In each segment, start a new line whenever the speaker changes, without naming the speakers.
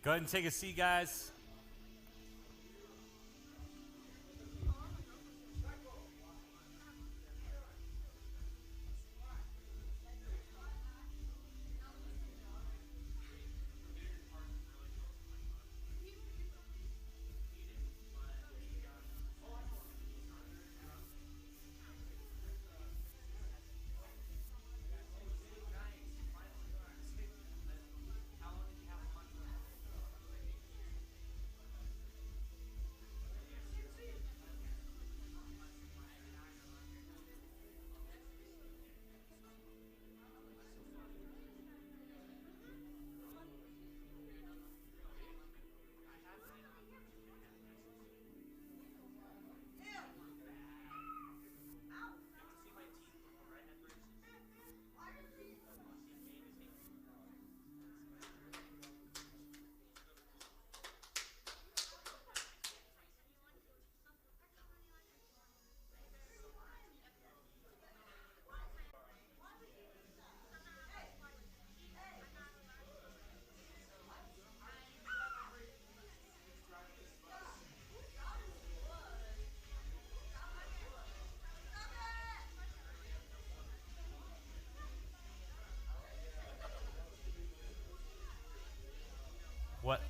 Go ahead and take a seat, guys. What?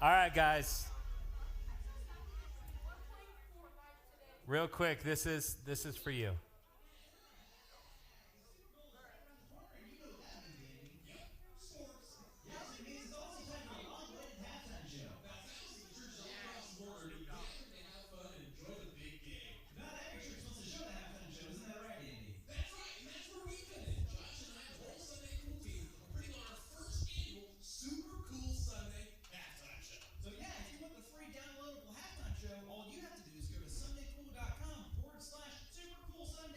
All right, guys. Real quick, this is for you.
All you have to do is go to sundaycool.com/supercoolsunday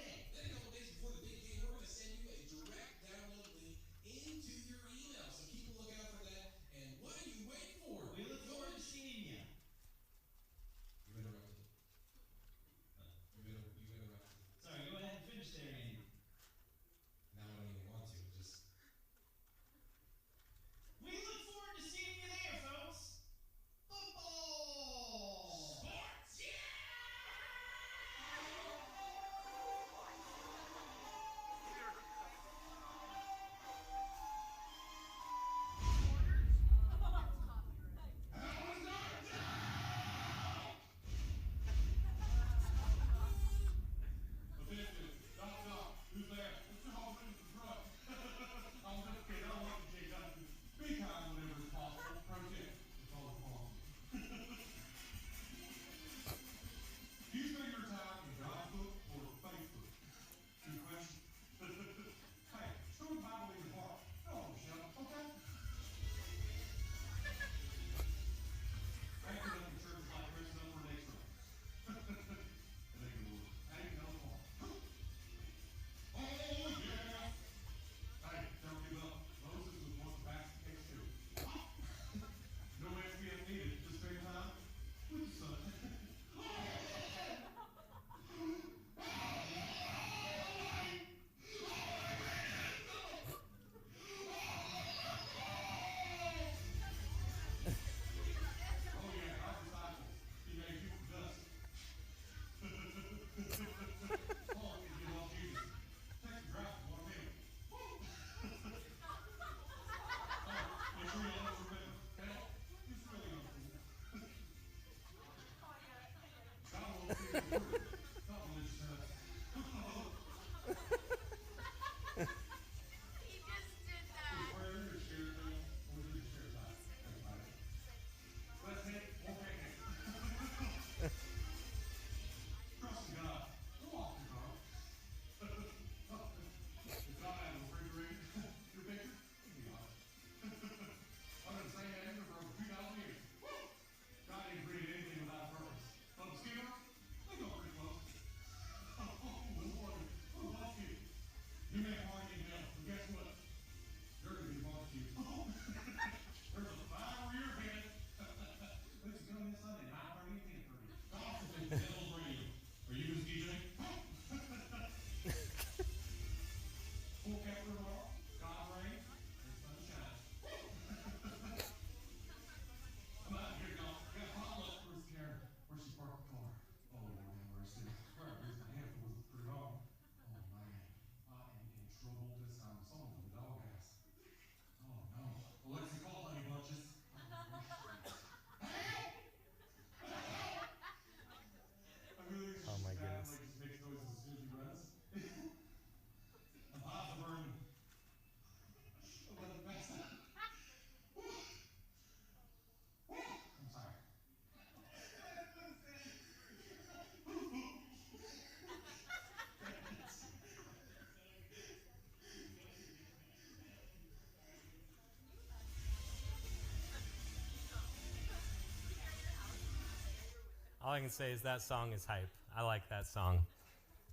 All I can say is that song is hype. I like that song.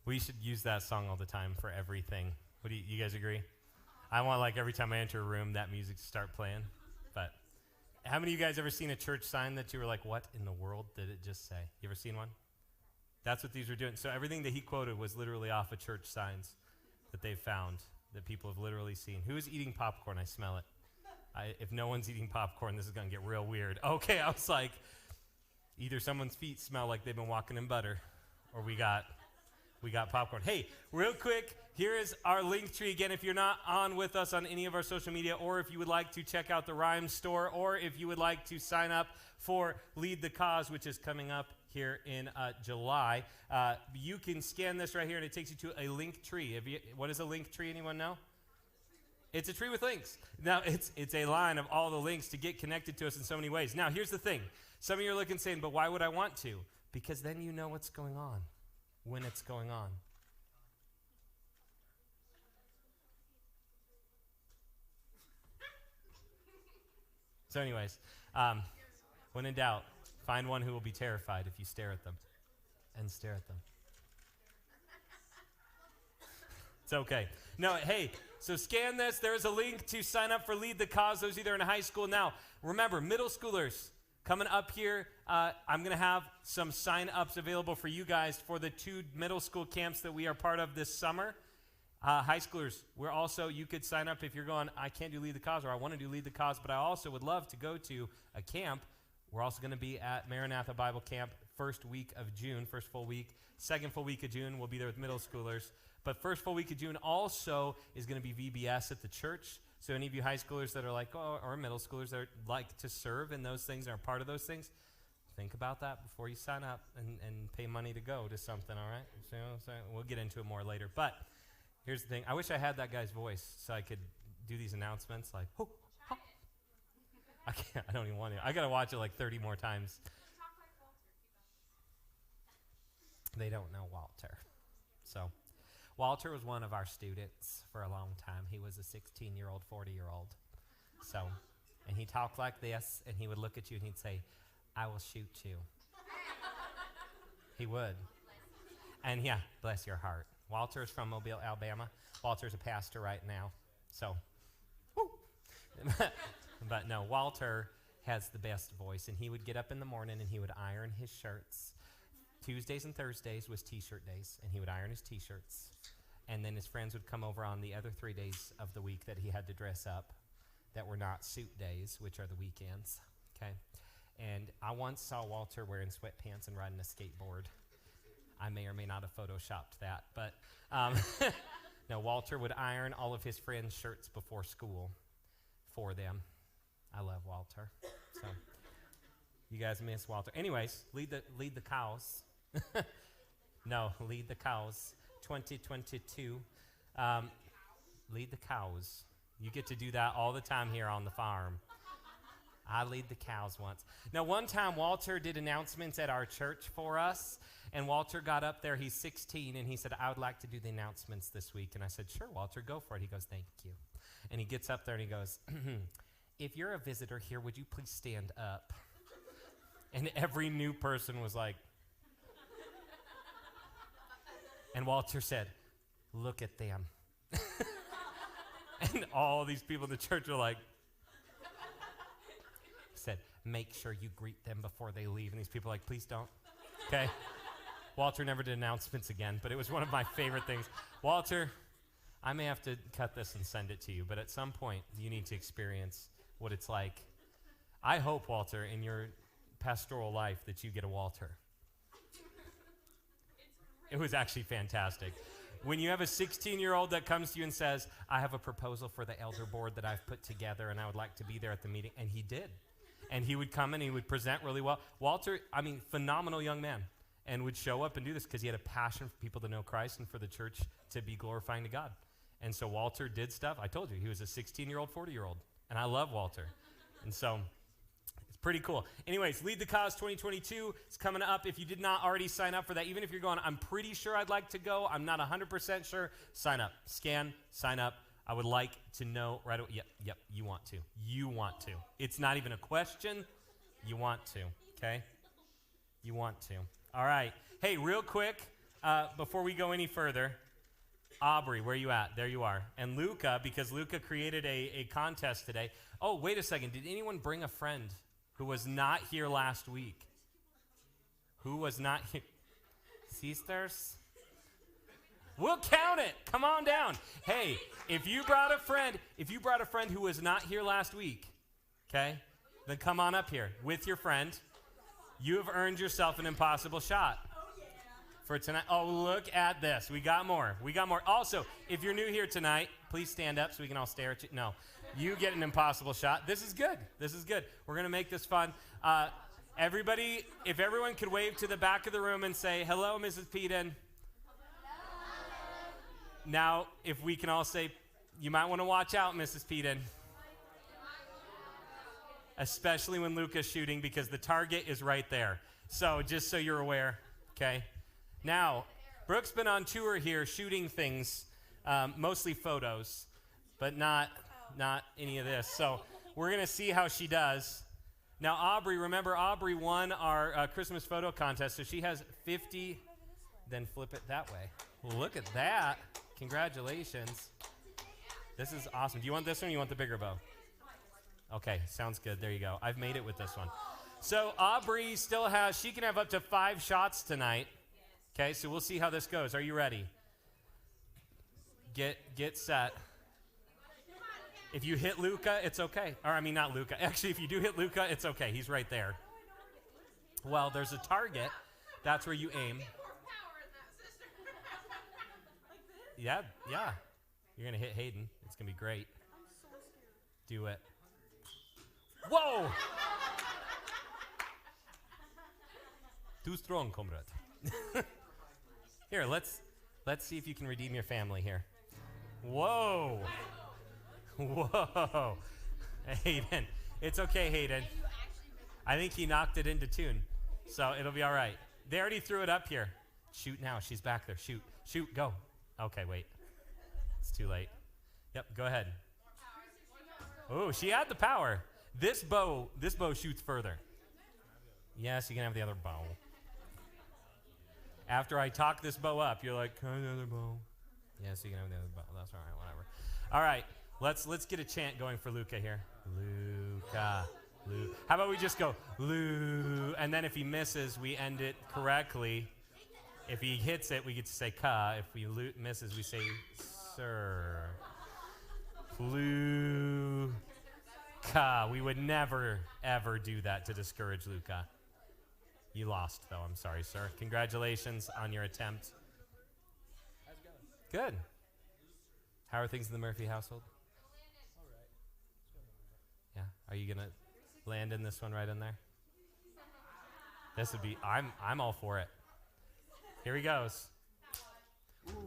We should use that song all the time for everything. What do you guys agree? I want, like, every time I enter a room, that music to start playing. But how many of you guys ever seen a church sign that you were like, what in the world did it just say? You ever seen one? That's what these were doing. So everything that he quoted was literally off of church signs that they've found, that people have literally seen. Who is eating popcorn? I smell it. If no one's eating popcorn, this is going to get real weird. Okay, I was like, either someone's feet smell like they've been walking in butter, or we got popcorn. Hey, real quick, here is our link tree. Again, if you're not on with us on any of our social media, or if you would like to check out the RYM store, or if you would like to sign up for Lead the Cause, which is coming up here in July, you can scan this right here, and it takes you to a link tree. What is a link tree? Anyone know? It's a tree with links. Now, it's a line of all the links to get connected to us in so many ways. Now, here's the thing. Some of you are looking and saying, but why would I want to? Because then you know what's going on when it's going on. So anyways, when in doubt, find one who will be terrified if you stare at them. And stare at them. It's okay. No, hey, so scan this. There's a link to sign up for Lead the Cause. Those either in high school. Now, remember, middle schoolers, coming up here, I'm going to have some sign-ups available for you guys for the 2 middle school camps that we are part of this summer. High schoolers, you could sign up if you're going, I can't do Lead the Cause, or I want to do Lead the Cause, but I also would love to go to a camp. We're also going to be at Maranatha Bible Camp first week of June, first full week. Second full week of June, we'll be there with middle schoolers. But first full week of June also is going to be VBS at the church. So any of you high schoolers that are like, or middle schoolers that like to serve in those things, are part of those things, think about that before you sign up and pay money to go to something, all right? So, we'll get into it more later. But here's the thing. I wish I had that guy's voice so I could do these announcements like, oh, oh. I can't. I don't even want to. I got to watch it like 30 more times. They don't know Walter. So Walter was one of our students for a long time. He was a 16-year-old, 40-year-old. So, and he talked like this, and he would look at you and he'd say, I will shoot you. He would. And yeah, bless your heart. Walter is from Mobile, Alabama. Walter's a pastor right now. So, woo. But no, Walter has the best voice, and he would get up in the morning and he would iron his shirts. Tuesdays and Thursdays was t-shirt days, and he would iron his t-shirts. And then his friends would come over on the other 3 days of the week that he had to dress up that were not suit days, which are the weekends, okay? And I once saw Walter wearing sweatpants and riding a skateboard. I may or may not have photoshopped that, but no, Walter would iron all of his friends' shirts before school for them. I love Walter. So you guys miss Walter. Anyways, lead the cows. No, Lead the Cows 2022. Lead the cows. You get to do that all the time here on the farm. I lead the cows once. Now, one time Walter did announcements at our church for us, and Walter got up there. He's 16, and he said, I would like to do the announcements this week. And I said, sure, Walter, go for it. He goes, thank you. And he gets up there and he goes, if you're a visitor here, would you please stand up? And every new person was like, and Walter said, look at them. And all these people in the church were like, he said, make sure you greet them before they leave. And these people are like, please don't. Okay? Walter never did announcements again, but it was one of my favorite things. Walter, I may have to cut this and send it to you, but at some point, you need to experience what it's like. I hope, Walter, in your pastoral life that you get a Walter. It was actually fantastic. When you have a 16-year-old that comes to you and says, I have a proposal for the elder board that I've put together and I would like to be there at the meeting, and he did. And he would come and he would present really well. Walter, I mean, phenomenal young man, and would show up and do this because he had a passion for people to know Christ and for the church to be glorifying to God. And so Walter did stuff. I told you, he was a 16-year-old, 40-year-old, and I love Walter. And so it's pretty cool. Anyways, Lead the Cause 2022 is coming up. If you did not already sign up for that, even if you're going, I'm pretty sure I'd like to go, I'm not 100% sure, sign up. Scan, sign up. I would like to know right away. Yep, you want to. You want to. It's not even a question. You want to, okay? You want to. All right. Hey, real quick, before we go any further, Aubrey, where you at? There you are. And Luca, because Luca created a contest today. Oh, wait a second. Did anyone bring a friend who was not here last week? Who was not here? Sisters? We'll count it. Come on down. Hey, if you brought a friend who was not here last week, okay, then come on up here with your friend. You have earned yourself an impossible shot. For tonight. Oh, look at this. We got more. Also, if you're new here tonight, please stand up so we can all stare at you. No, you get an impossible shot. This is good. We're going to make this fun. Everybody, if everyone could wave to the back of the room and say, hello, Mrs. Peden. Now, if we can all say, you might want to watch out, Mrs. Peden. Especially when Luca's shooting, because the target is right there. So just so you're aware, okay? Now, Brooke's been on tour here shooting things, mostly photos, but not any of this. So we're going to see how she does. Now, Aubrey, remember, Aubrey won our Christmas photo contest, so she has 50. Then flip it that way. Well, look at that. Congratulations. This is awesome. Do you want this one or you want the bigger bow? Okay, sounds good. There you go. I've made it with this one. So Aubrey she can have up to 5 shots tonight. Okay, so we'll see how this goes. Are you ready? Get set. If you hit Luca, it's okay. Or I mean, not Luca. Actually, if you do hit Luca, it's okay. He's right there. Well, there's a target. That's where you aim. Yeah. You're going to hit Hayden. It's going to be great. Do it. Whoa! Too strong, comrade. Here, let's see if you can redeem your family here. Whoa. Hayden. It's okay, Hayden. I think he knocked it into tune, so it'll be all right. They already threw it up here. Shoot now. She's back there. Shoot, go. Okay, wait. It's too late. Yep, go ahead. Oh, she had the power. This bow shoots further. Yes, you can have the other bow. After I talk this bow up, you're like, can I have the other bow? Yes, you can have the other bow. That's all right, whatever. All right, let's get a chant going for Luca here. Luca. How about we just go, Lu, and then if he misses, we end it correctly. If he hits it, we get to say ka. If he misses, we say sir. Luca. We would never, ever do that to discourage Luca. You lost, though. I'm sorry, sir. Congratulations on your attempt. How's it going? Good. How are things in the Murphy household? All right. Yeah. Are you going to land in this one right in there? This would be, I'm all for it. Here he goes.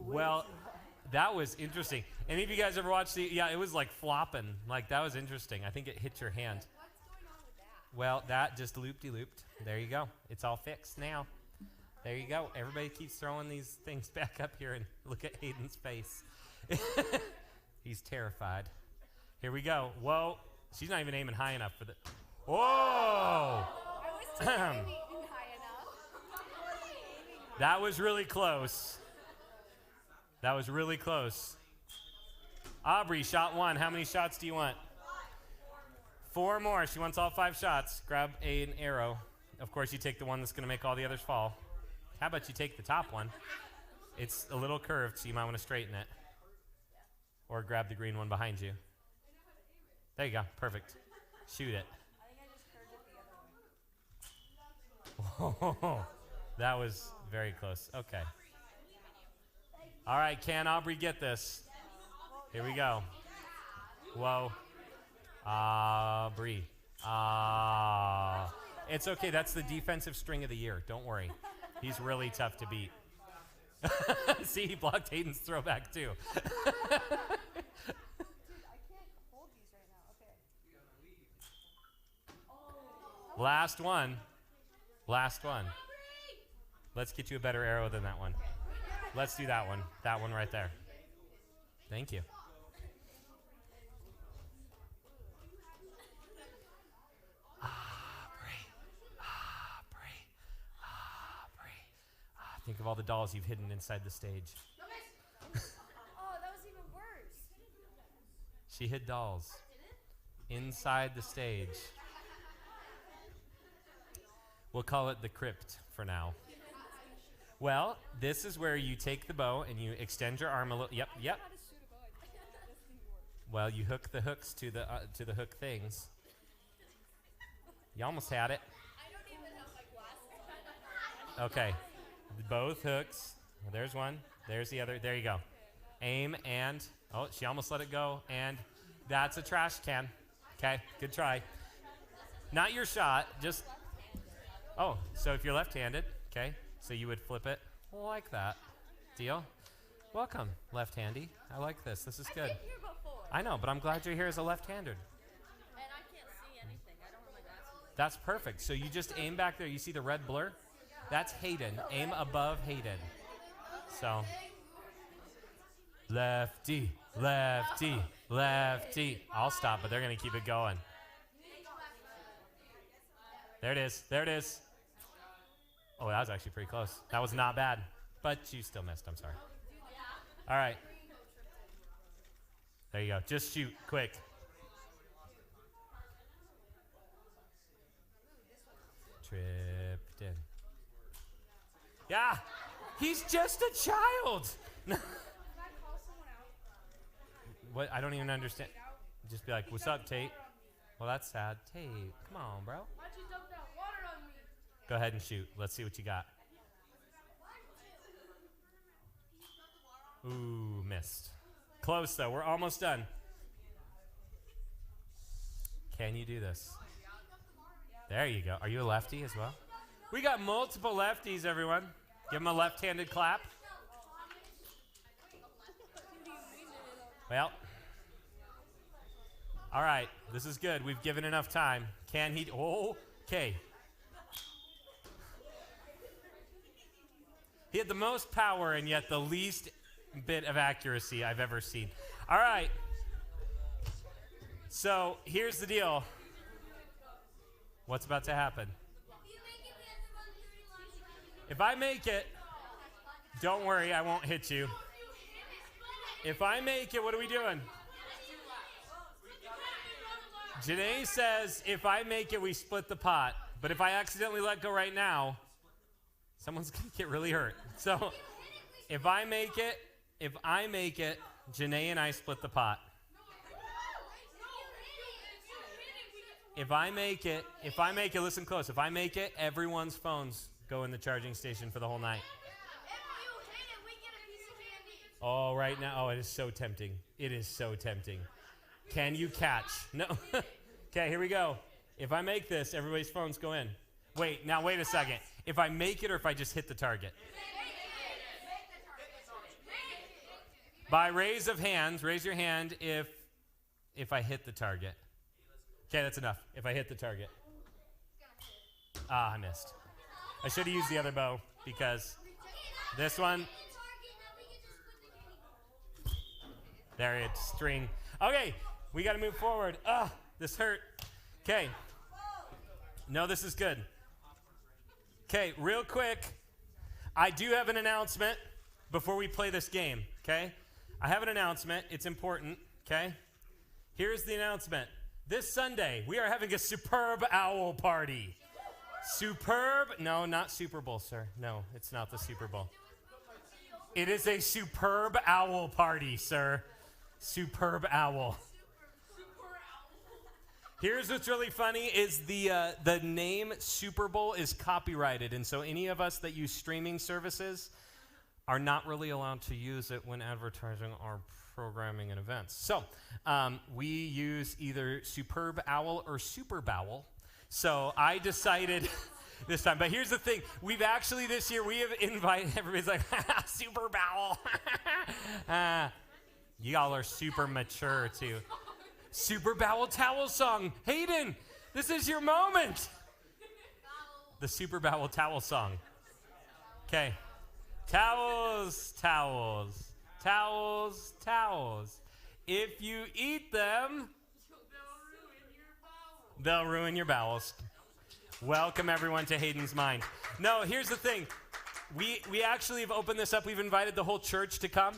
Well, that was interesting. Any of you guys ever watched it was like flopping. Like, that was interesting. I think it hit your hand.
What's going on with that?
Well, that just looped. There you go. It's all fixed now. There you go. Everybody keeps throwing these things back up here and look at Hayden's face. He's terrified. Here we go. Whoa. She's not even aiming high enough for the... Whoa!
I was too aiming high enough.
That was really close. Aubrey, shot 1. How many shots do you want? 4 more. She wants all 5 shots. Grab an arrow. Of course, you take the one that's going to make all the others fall. How about you take the top one? It's a little curved, so you might want to straighten it. Or grab the green one behind you. There you go. Perfect. Shoot it.
I think I just curved it the other way.
Whoa. That was very close. Okay. All right, can Aubrey get this? Here we go. Whoa. Aubrey. It's okay. That's the defensive string of the year. Don't worry. He's really tough to beat. See, he blocked Hayden's throwback, too.
Dude, I can't hold these right now. Okay.
Last one. Let's get you a better arrow than that one. Let's do that one. That one right there. Thank you. Think of all the dolls you've hidden inside the stage.
Oh, that was even worse.
She hid dolls inside the stage. We'll call it the crypt for now. Well, this is where you take the bow and you extend your arm a little. Yep.
How to shoot a bow. This didn't work.
Well, you hook the hooks to the hook things. You almost had it.
I don't even have my glasses on.
Okay. Both hooks. Well, there's one. There's the other. There you go. Aim and, oh, she almost let it go. And that's a trash can. Okay, good try. Not your shot, just, oh, so if you're left-handed, okay, so you would flip it like that. Deal? Welcome, left-handy. I like this. This is good.
I've been here before.
I know, but I'm glad you're here as a left-handed.
And I can't see anything. I don't have my glasses.
That's perfect. So you just aim back there. You see the red blur? That's Hayden. Aim above Hayden. So, lefty, lefty, lefty. I'll stop, but they're going to keep it going. There it is. There it is. Oh, that was actually pretty close. That was not bad, but you still missed. I'm sorry. All right. There you go. Just shoot quick. Tripped in. Yeah, he's just a child. What? I don't even understand. Just be like, what's up, Tate? Well, that's sad. Tate, come on, bro.
Why'd you dump that water on me?
Go ahead and shoot. Let's see what you got. Ooh, missed. Close, though. We're almost done. Can you do this? There you go. Are you a lefty as well? We got multiple lefties, everyone. Give them a left-handed clap. Well, all right. This is good. We've given enough time. Can he? Oh, okay. He had the most power and yet the least bit of accuracy I've ever seen. All right. So here's the deal. What's about to happen? If I make it, don't worry, I won't hit you. If I make it, what are we doing? Janae says, if I make it, we split the pot. But if I accidentally let go right now, someone's going to get really hurt. So if I make it, Janae and I split the pot. If I make it, listen close. If I make it, everyone's phones go in the charging station for the whole night. Oh, right now. Oh, it is so tempting. It is so tempting. Can you catch? No. Okay, here we go. If I make this, everybody's phones go in. Wait a second. If I make it or if I just hit the target? By raise of hands, raise your hand if I hit the target. Okay, that's enough. If I hit the target. I missed. I should have used the other bow because this one. There it's string. Okay, we got to move forward. This hurt. Okay. No, this is good. Okay, real quick. I do have an announcement before we play this game, okay? I have an announcement. It's important, okay? Here's the announcement. This Sunday, we are having a superb owl party. Superb? No, not Super Bowl, sir. No, it's not the Super Bowl. It is a superb owl party, sir. Superb owl. Here's what's really funny is the name Super Bowl is copyrighted, and so any of us that use streaming services are not really allowed to use it when advertising our programming and events. So we use either Superb Owl or Super Bowel. So I decided this time. But here's the thing. We've actually this year, we have invited, everybody's like, Super Bowel. Y'all are super mature too. Super Bowel Towel Song. Hayden, this is your moment. The Super Bowel Towel Song. Okay. Towels, towels, towels, towels. If you eat them, they'll ruin your bowels. Welcome, everyone, to Hayden's Mind. No, here's the thing. we actually have opened this up. We've invited the whole church to come.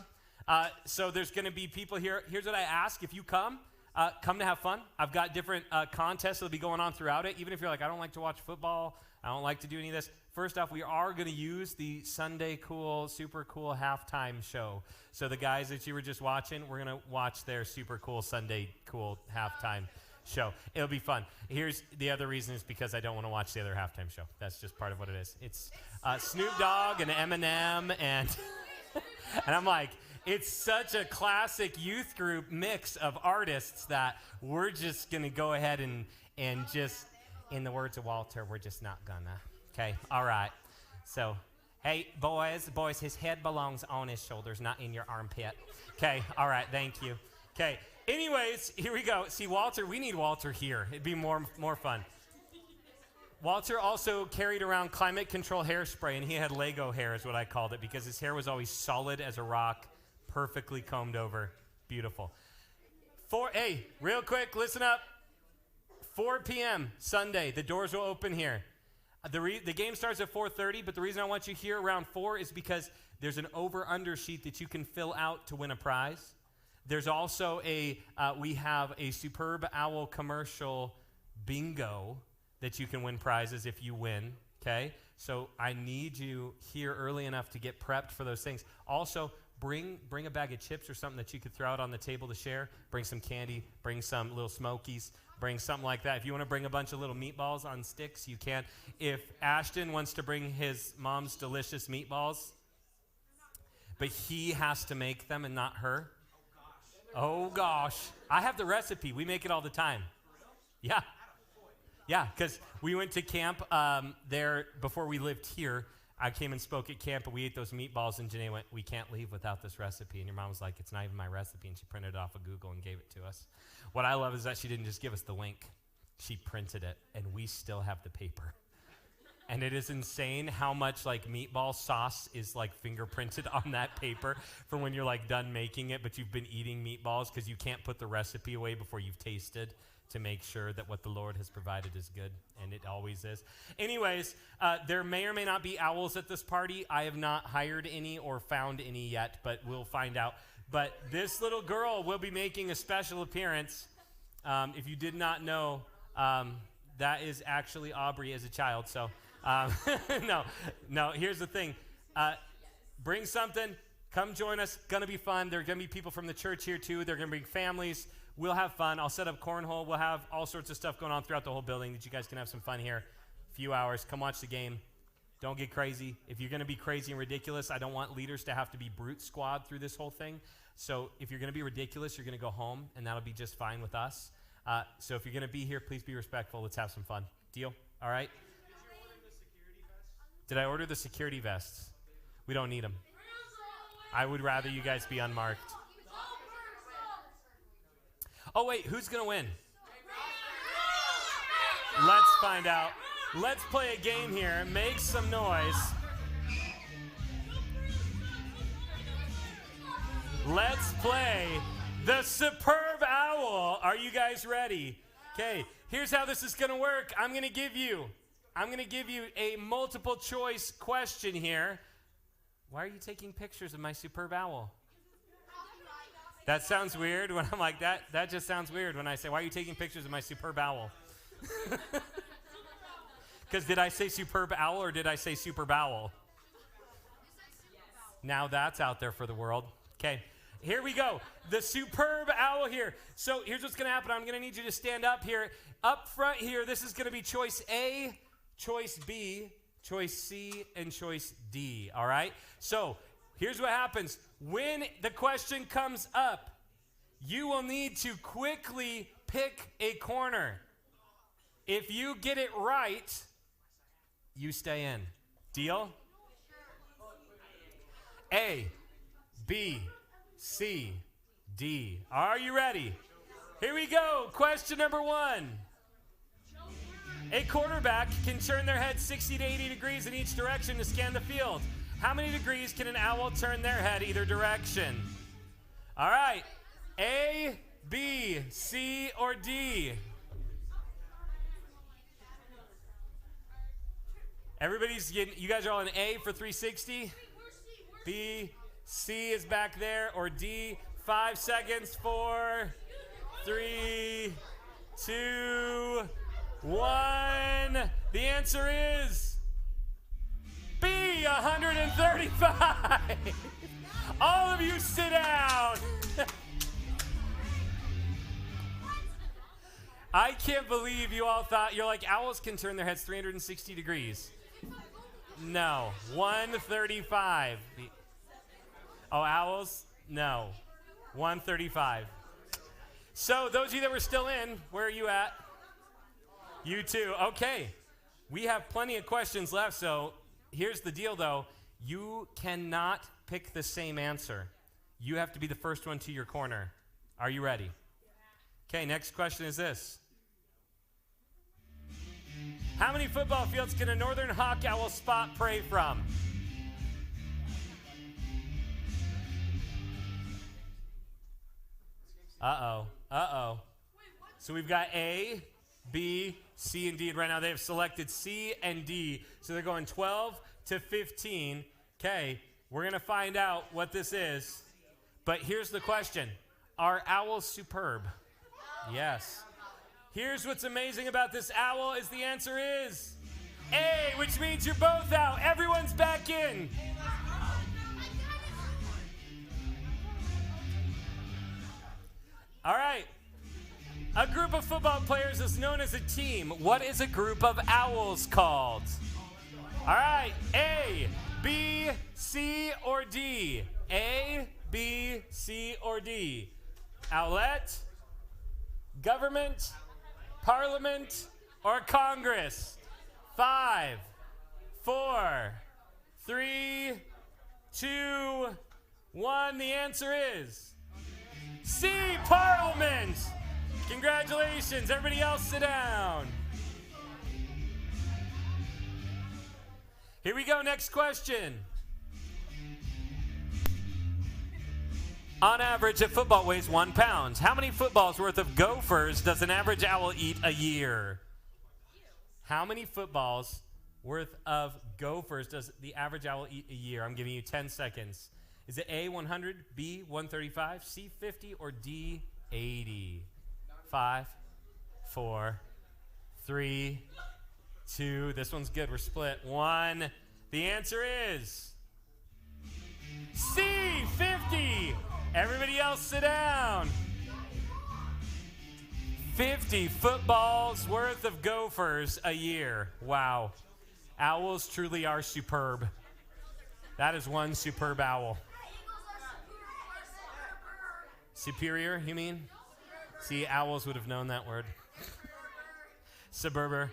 So there's going to be people here. Here's what I ask. If you come to have fun. I've got different contests that'll be going on throughout it. Even if you're like, I don't like to watch football, I don't like to do any of this. First off, we are going to use the Sunday Cool, super cool halftime show. So the guys that you were just watching, we're going to watch their super cool Sunday Cool halftime show. It'll be fun. Here's the other reason is because I don't want to watch the other halftime show. That's just part of what it is. It's Snoop Dogg and Eminem and and I'm like, it's such a classic youth group mix of artists that we're just going to go ahead and just, in the words of Walter, we're just not gonna. Okay, all right. So, hey, boys, his head belongs on his shoulders, not in your armpit. Okay, all right, thank you. Okay, anyways, here we go. See, Walter, we need Walter here. It'd be more fun. Walter also carried around climate control hairspray, and he had Lego hair is what I called it because his hair was always solid as a rock, perfectly combed over. Beautiful. Hey, real quick, listen up. 4 p.m. Sunday, the doors will open here. The game starts at 4:30, but the reason I want you here around 4 is because there's an over-under sheet that you can fill out to win a prize. There's also we have a Superb Owl commercial bingo that you can win prizes if you win, okay? So I need you here early enough to get prepped for those things. Also, bring a bag of chips or something that you could throw out on the table to share. Bring some candy, bring some little Smokies, bring something like that. If you want to bring a bunch of little meatballs on sticks, you can. If Ashton wants to bring his mom's delicious meatballs, but he has to make them and not her. Oh, gosh. I have the recipe. We make it all the time. Yeah. Yeah, because we went to camp there before we lived here. I came and spoke at camp, and we ate those meatballs, and Janae went, we can't leave without this recipe. And your mom was like, it's not even my recipe, and she printed it off of Google and gave it to us. What I love is that she didn't just give us the link. She printed it, and we still have the paper. And it is insane how much like meatball sauce is like fingerprinted on that paper from when you're like done making it, but you've been eating meatballs because you can't put the recipe away before you've tasted to make sure that what the Lord has provided is good, and it always is. Anyways, there may or may not be owls at this party. I have not hired any or found any yet, but we'll find out. But this little girl will be making a special appearance. If you did not know, that is actually Aubrey as a child. So, no, here's the thing. Bring something. Come join us. Going to be fun. There are going to be people from the church here, too. They're going to bring families. We'll have fun. I'll set up cornhole. We'll have all sorts of stuff going on throughout the whole building that you guys can have some fun here. A few hours. Come watch the game. Don't get crazy. If you're going to be crazy and ridiculous, I don't want leaders to have to be brute squad through this whole thing. So if you're going to be ridiculous, you're going to go home, and that'll be just fine with us. So if you're going to be here, please be respectful. Let's have some fun. Deal? All right? Did I order the security vests? We don't need them. I would rather you guys be unmarked. Oh, wait, who's going to win? Let's find out. Let's play a game here. Make some noise. Let's play the Superb Owl. Are you guys ready? Okay, here's how this is going to work. I'm going to give you a multiple choice question here. Why are you taking pictures of my Superb Owl? That sounds weird when I'm like that. That just sounds weird when I say, why are you taking pictures of my Superb Owl? Because did I say Superb Owl or did I say Superb Owl? Now that's out there for the world. Okay, here we go. The Superb Owl here. So here's what's going to happen. I'm going to need you to stand up here. Up front here, this is going to be choice A, choice B, choice C, and choice D. All right? So here's what happens. When the question comes up, you will need to quickly pick a corner. If you get it right, you stay in. Deal? A, B, C, D. Are you ready? Here we go. Question number 1. A quarterback can turn their head 60 to 80 degrees in each direction to scan the field. How many degrees can an owl turn their head either direction? All right. A, B, C, or D? Everybody's getting, you guys are all in A for 360? B, C is back there, or D, 5 seconds, 4, 3, 2, 1. The answer is B, 135. All of you sit down. I can't believe you all thought, you're like, owls can turn their heads 360 degrees. No, 135. Oh, owls? No, 135. So those of you that were still in, where are you at? You too. Okay, we have plenty of questions left, so here's the deal, though. You cannot pick the same answer. You have to be the first one to your corner. Are you ready? Okay, next question is this. How many football fields can a northern hawk owl spot prey from? Uh-oh. So we've got A, B, C, and D. And right now they have selected C and D. So they're going 12 to 15. Okay, we're going to find out what this is. But here's the question. Are owls superb? Yes. Here's what's amazing about this owl is the answer is A, which means you're both out. Everyone's back in. All right. A group of football players is known as a team. What is a group of owls called? All right. A, B, C, or D? A, B, C, or D? Owlet, government, parliament, or Congress? 5, 4, 3, 2, 1. The answer is C, parliament. Congratulations. Everybody else sit down. Here we go. Next question. On average, a football weighs 1 pound. How many footballs worth of Gophers does an average owl eat a year? How many footballs worth of Gophers does the average owl eat a year? I'm giving you 10 seconds. Is it A, 100, B, 135, C, 50, or D, 80? 5, 4, 3, 2. This one's good. We're split. 1. The answer is C, 50. Everybody else sit down. 50 footballs worth of Gophers a year. Wow. Owls truly are superb. That is one superb owl. Superior, you mean? See, owls would have known that word. Suburber.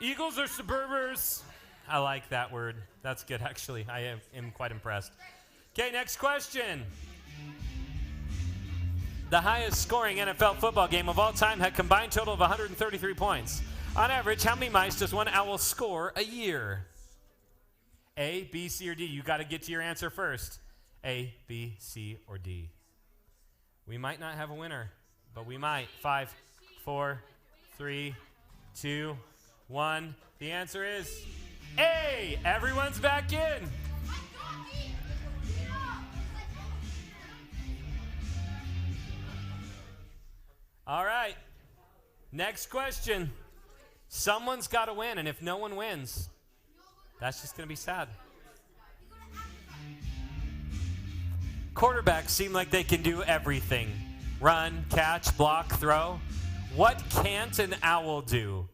Eagles are suburbers. I like that word. That's good, actually. I am quite impressed. Okay, next question. The highest scoring NFL football game of all time had a combined total of 133 points. On average, how many mice does one owl score a year? A, B, C, or D? You got to get to your answer first. A, B, C, or D? We might not have a winner, but we might. 5, 4, 3, 2, 1. The answer is A. Everyone's back in. All right. Next question. Someone's got to win, and if no one wins, that's just going to be sad. Quarterbacks seem like they can do everything. Run, catch, block, throw. What can't an owl do?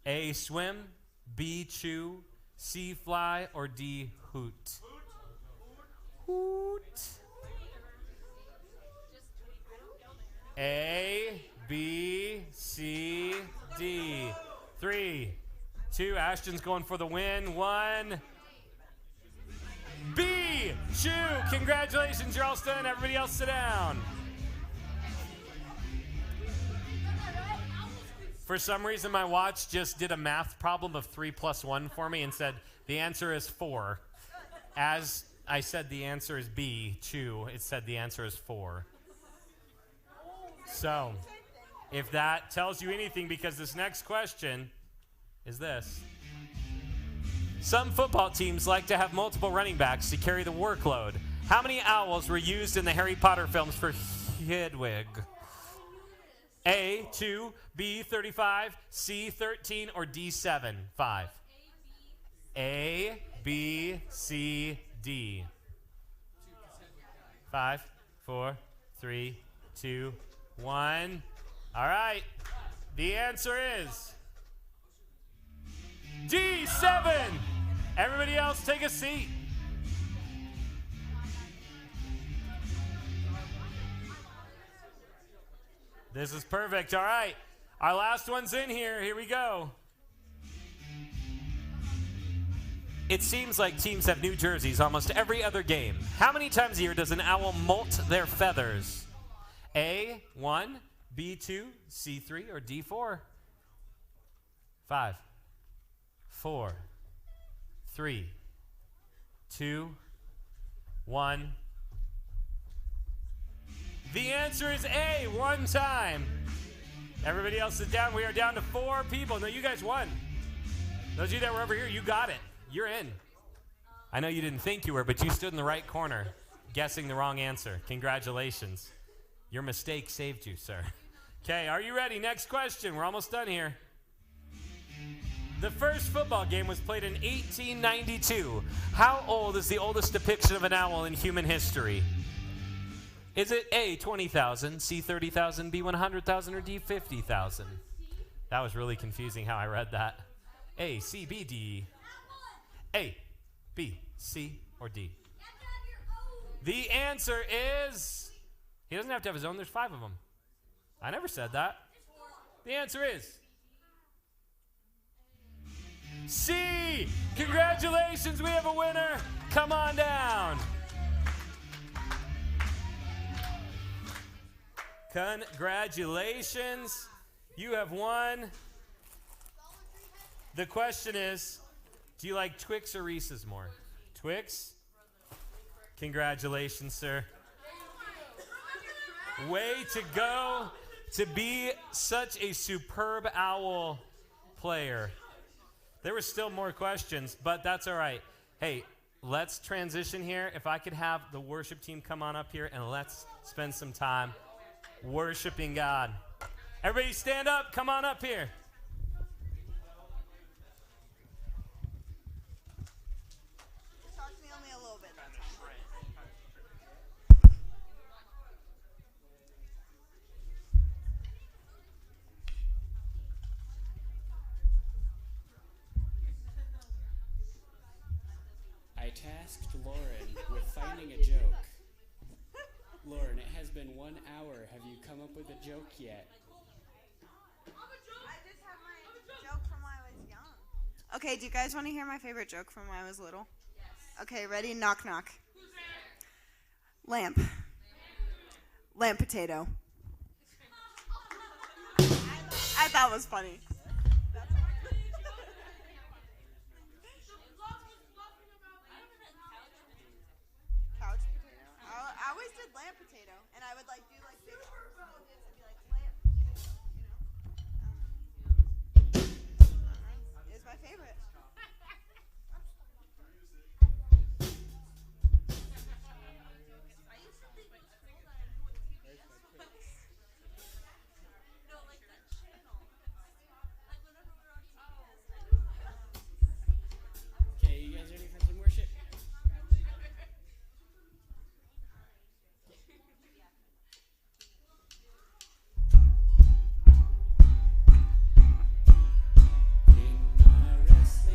A, swim, B, chew, C, fly, or D, hoot? Hoot. A, B, C, D. 3, 2. Ashton's going for the win. 1. B, chew. Congratulations, you're all done. Everybody else sit down. For some reason, my watch just did a math problem of 3 plus 1 for me and said the answer is 4. As I said the answer is B, chew, it said the answer is 4. So, if that tells you anything, because this next question is this. Some football teams like to have multiple running backs to carry the workload. How many owls were used in the Harry Potter films for Hedwig? A, 2, B, 35, C, 13, or D, 7? 5. A, B, C, D. 5, 4, 3, 2, 1. All right. The answer is D, 7. Everybody else take a seat. This is perfect. All right. Our last one's in here. Here we go. It seems like teams have new jerseys almost every other game. How many times a year does an owl molt their feathers? A, 1, B, 2, C, 3, or D, 4? 5, 4, 3, 2, 1. The answer is A, 1 time. Everybody else sit down. We are down to 4 people. No, you guys won. Those of you that were over here, you got it. You're in. I know you didn't think you were, but you stood in the right corner, guessing the wrong answer. Congratulations. Your mistake saved you, sir. Okay, are you ready? Next question. We're almost done here. The first football game was played in 1892. How old is the oldest depiction of an owl in human history? Is it A, 20,000, C, 30,000, B, 100,000, or D, 50,000? That was really confusing how I read that. A, C, B, D. A, B, C, or D? The answer is, he doesn't have to have his own, there's 5 of them. I never said that. The answer is C. Congratulations, we have a winner. Come on down. Congratulations. You have won. The question is, do you like Twix or Reese's more? Twix? Congratulations, sir. Way to go to be such a superb owl player. There were still more questions, but that's all right. Hey, let's transition here. If I could have the worship team come on up here and let's spend some time worshiping God. Everybody stand up. Come on up here.
Talk to me only a little bit that time.
I tasked Lauren with finding a joke. Lauren, it has been 1 hour. Have you come up with a joke yet?
I just have my joke from when I was young. Okay, do you guys want to hear my favorite joke from when I was little? Yes. Okay, ready? Knock, knock. Who's there? Lamp. Lamp potato. I thought it was funny. Couch potato? I always did lamp potato, and I would like do like big explosions and be like lamp, it's my favorite.
Okay, you guys ready for some worship? In my restless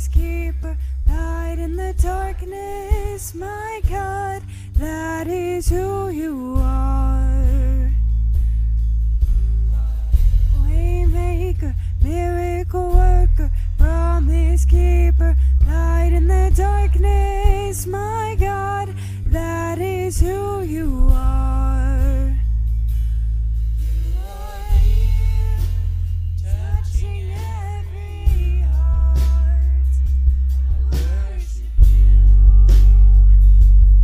promise keeper, light in the darkness, my God, that is who you are. Waymaker, miracle worker, promise keeper, light in the darkness, my God, that is who you are. You are here, touching every heart. I worship you.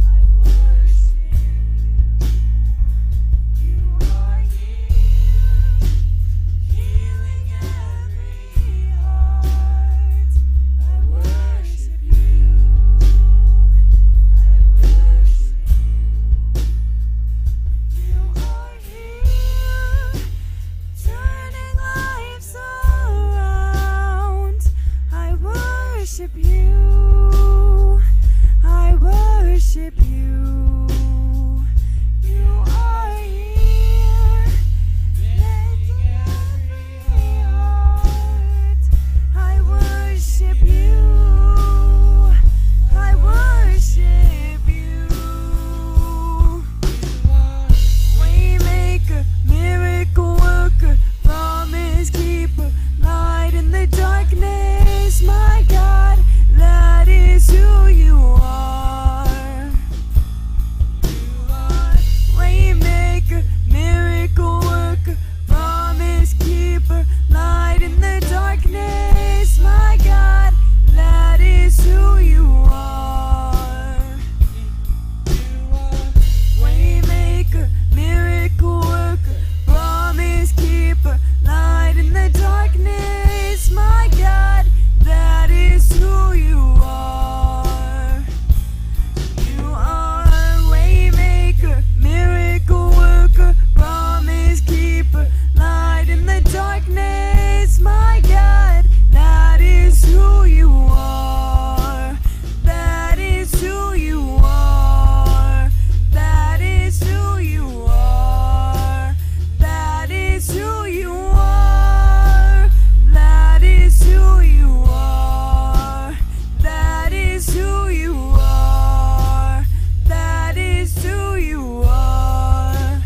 I worship you. You are here, healing every heart. I worship you. I worship you. You are here, turning lives around. I worship you. I worship you. You are here, mending every heart. I worship you. I worship you. Waymaker, miracle worker, promise keeper, light in the darkness, my God, that is who you are. You are waymaker, miracle worker, promise keeper, light in the darkness, my God, that is who you are. You are waymaker, miracle worker, promise keeper, light in the darkness, my God, that is who you are. You are waymaker, miracle worker, promise keeper, light in the darkness, my God, that is who you are. That is who you are. That is who you are. That is who you are. That is who you are. That is who you are. That is who you are.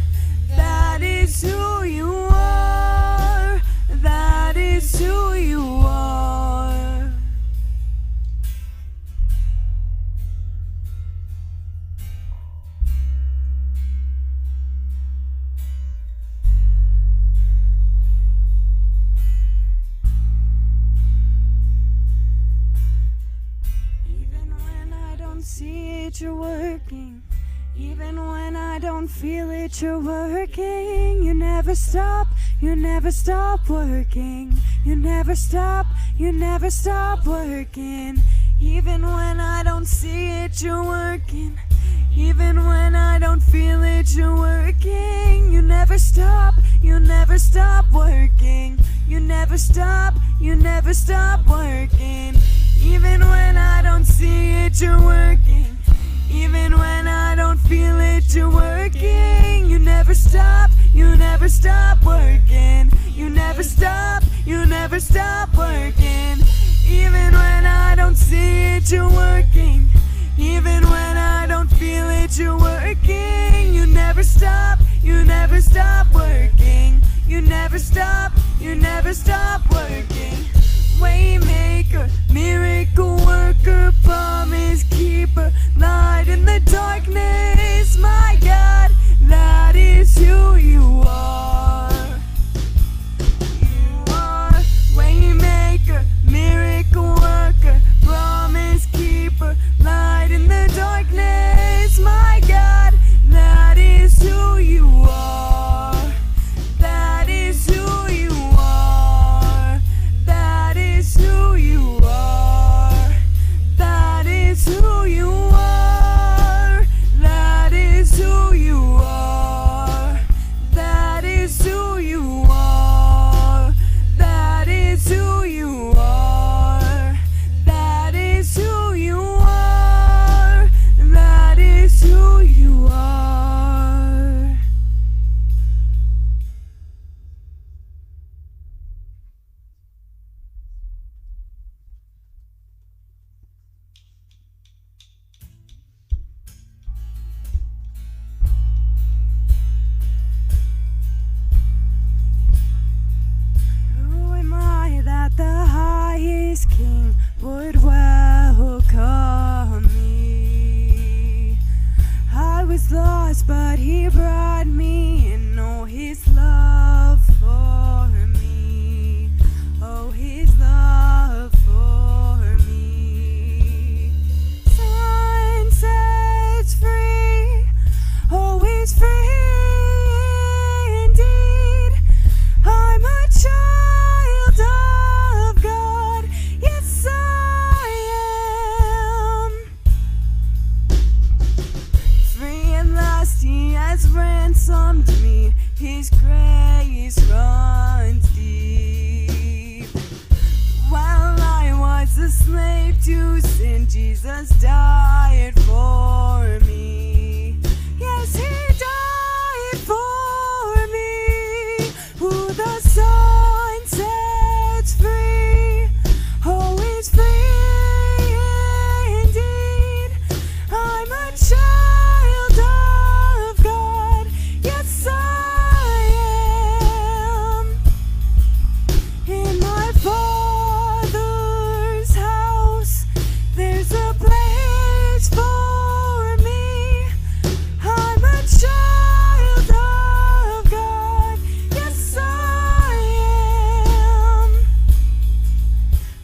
That is who you are. That is who you are. Even when I don't see it, you're working. Even when I don't feel it, you're working. You never stop, you never stop working. You never stop, you never stop working. Even when I don't see it, you're working. Even when I don't feel it, you're working. You never stop, you never stop working. You never stop, you never stop working. Even when I don't see it, you're working. Even when I don't feel it, you're working. You never stop, you never stop working. You never stop, you never stop working. Even when I don't see it, you're working. Even when I don't feel it, you're working. You never stop, you never stop working. You never stop, you never stop working. Waymaker, miracle worker, promise keeper, light in the darkness, my God, that is who you are. You are waymaker, miracle worker, promise keeper, light in the darkness, my God, that is who you are. That is who you are. That is who Jesus died for me. Yes, he died for me. Who the Son sets free, oh, is free indeed. I'm a child of God. Yes, I am. In my Father's house, there's a place for me. I'm a child of God. Yes, I am.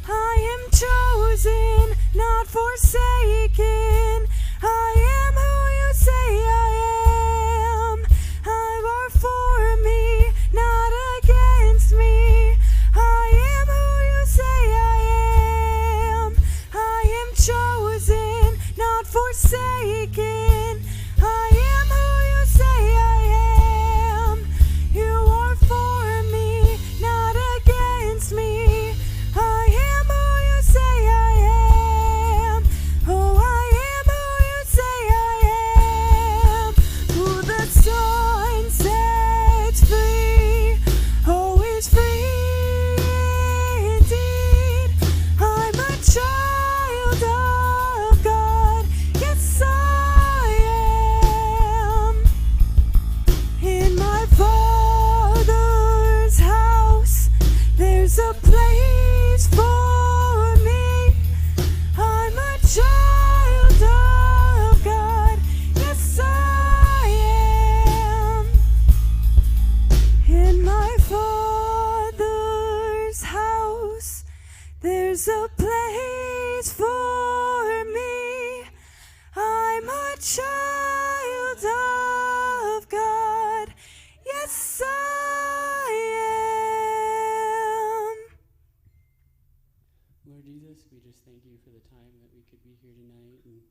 I am chosen, not forsaken. I am who you say I am. I are for me, not against me. I am who you say I am. I am chosen, not forsaken. I am who you say I am. You are for me, not against me. I am who you say I am. Oh, I am who you say I am. Who the Son sets free, oh, is free indeed. I'm a child of God. Yes, I am. In my Father's house, there's a place for me. I'm a child of God. Yes, I am. In my Father's house, there's a place for me. I'm a child of God. Yes, I am.
Lord Jesus, we just thank you for the time that we could be here tonight, and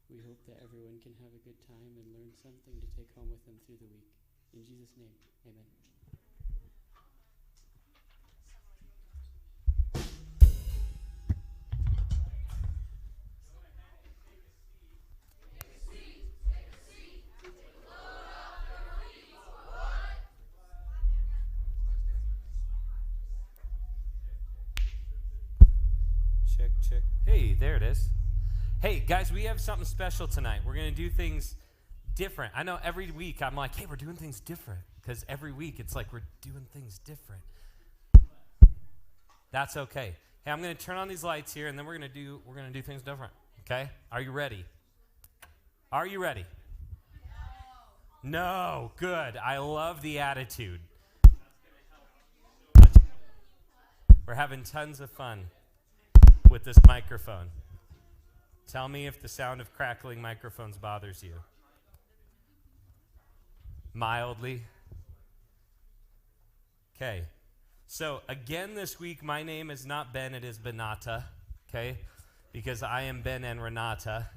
we hope that everyone can have a good time and learn something to take home with them through the week. In Jesus' name, amen.
Check, check. Hey, there it is. Hey, guys, we have something special tonight. We're going to do things different. I know every week I'm like, hey, we're doing things different. Because every week it's like we're doing things different. That's okay. Hey, I'm going to turn on these lights here, and then we're going to do things different. Okay? Are you ready? Are you ready? No. Good. I love the attitude. We're having tons of fun with this microphone. Tell me if the sound of crackling microphones bothers you. Mildly. Okay. So again this week, my name is not Ben, it is Benata. Okay? Because I am Ben and Renata.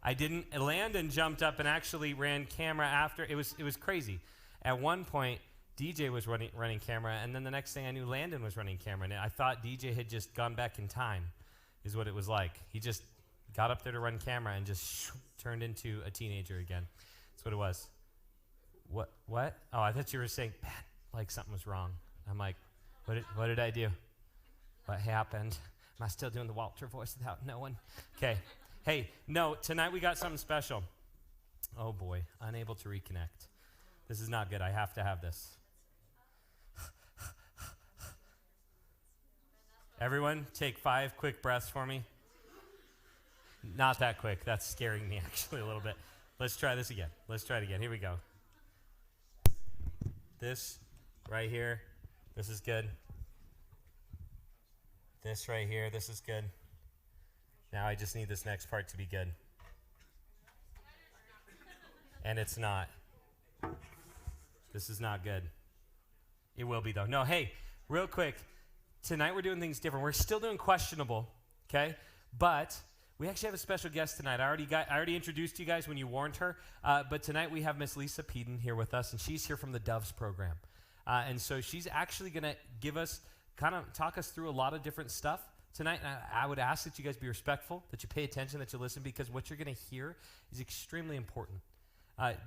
Landon jumped up and actually ran camera after. It was crazy. At one point, DJ was running camera, and then the next thing I knew, Landon was running camera. And I thought DJ had just gone back in time, is what it was like. He just got up there to run camera and just turned into a teenager again. That's what it was. What? Oh, I thought you were saying, Ben, like something was wrong. I'm like, what did I do? What happened? Am I still doing the Walter voice without knowing? Okay. Hey, no, tonight we got something special. Oh, boy. Unable to reconnect. This is not good. I have to have this. Everyone, take 5 quick breaths for me. Not that quick. That's scaring me actually a little bit. Let's try this again. Let's try it again. Here we go. This right here. This is good. This right here. This is good. Now I just need this next part to be good. And it's not. This is not good. It will be, though. No, hey, real quick. Tonight we're doing things different. We're still doing questionable, okay? But we actually have a special guest tonight. I already introduced you guys when you warned her. But tonight we have Miss Lisa Peden here with us, and she's here from the DOVES program. And so she's actually going to give us, kind of talk us through a lot of different stuff tonight, I would ask that you guys be respectful, that you pay attention, that you listen, because what you're going to hear is extremely important.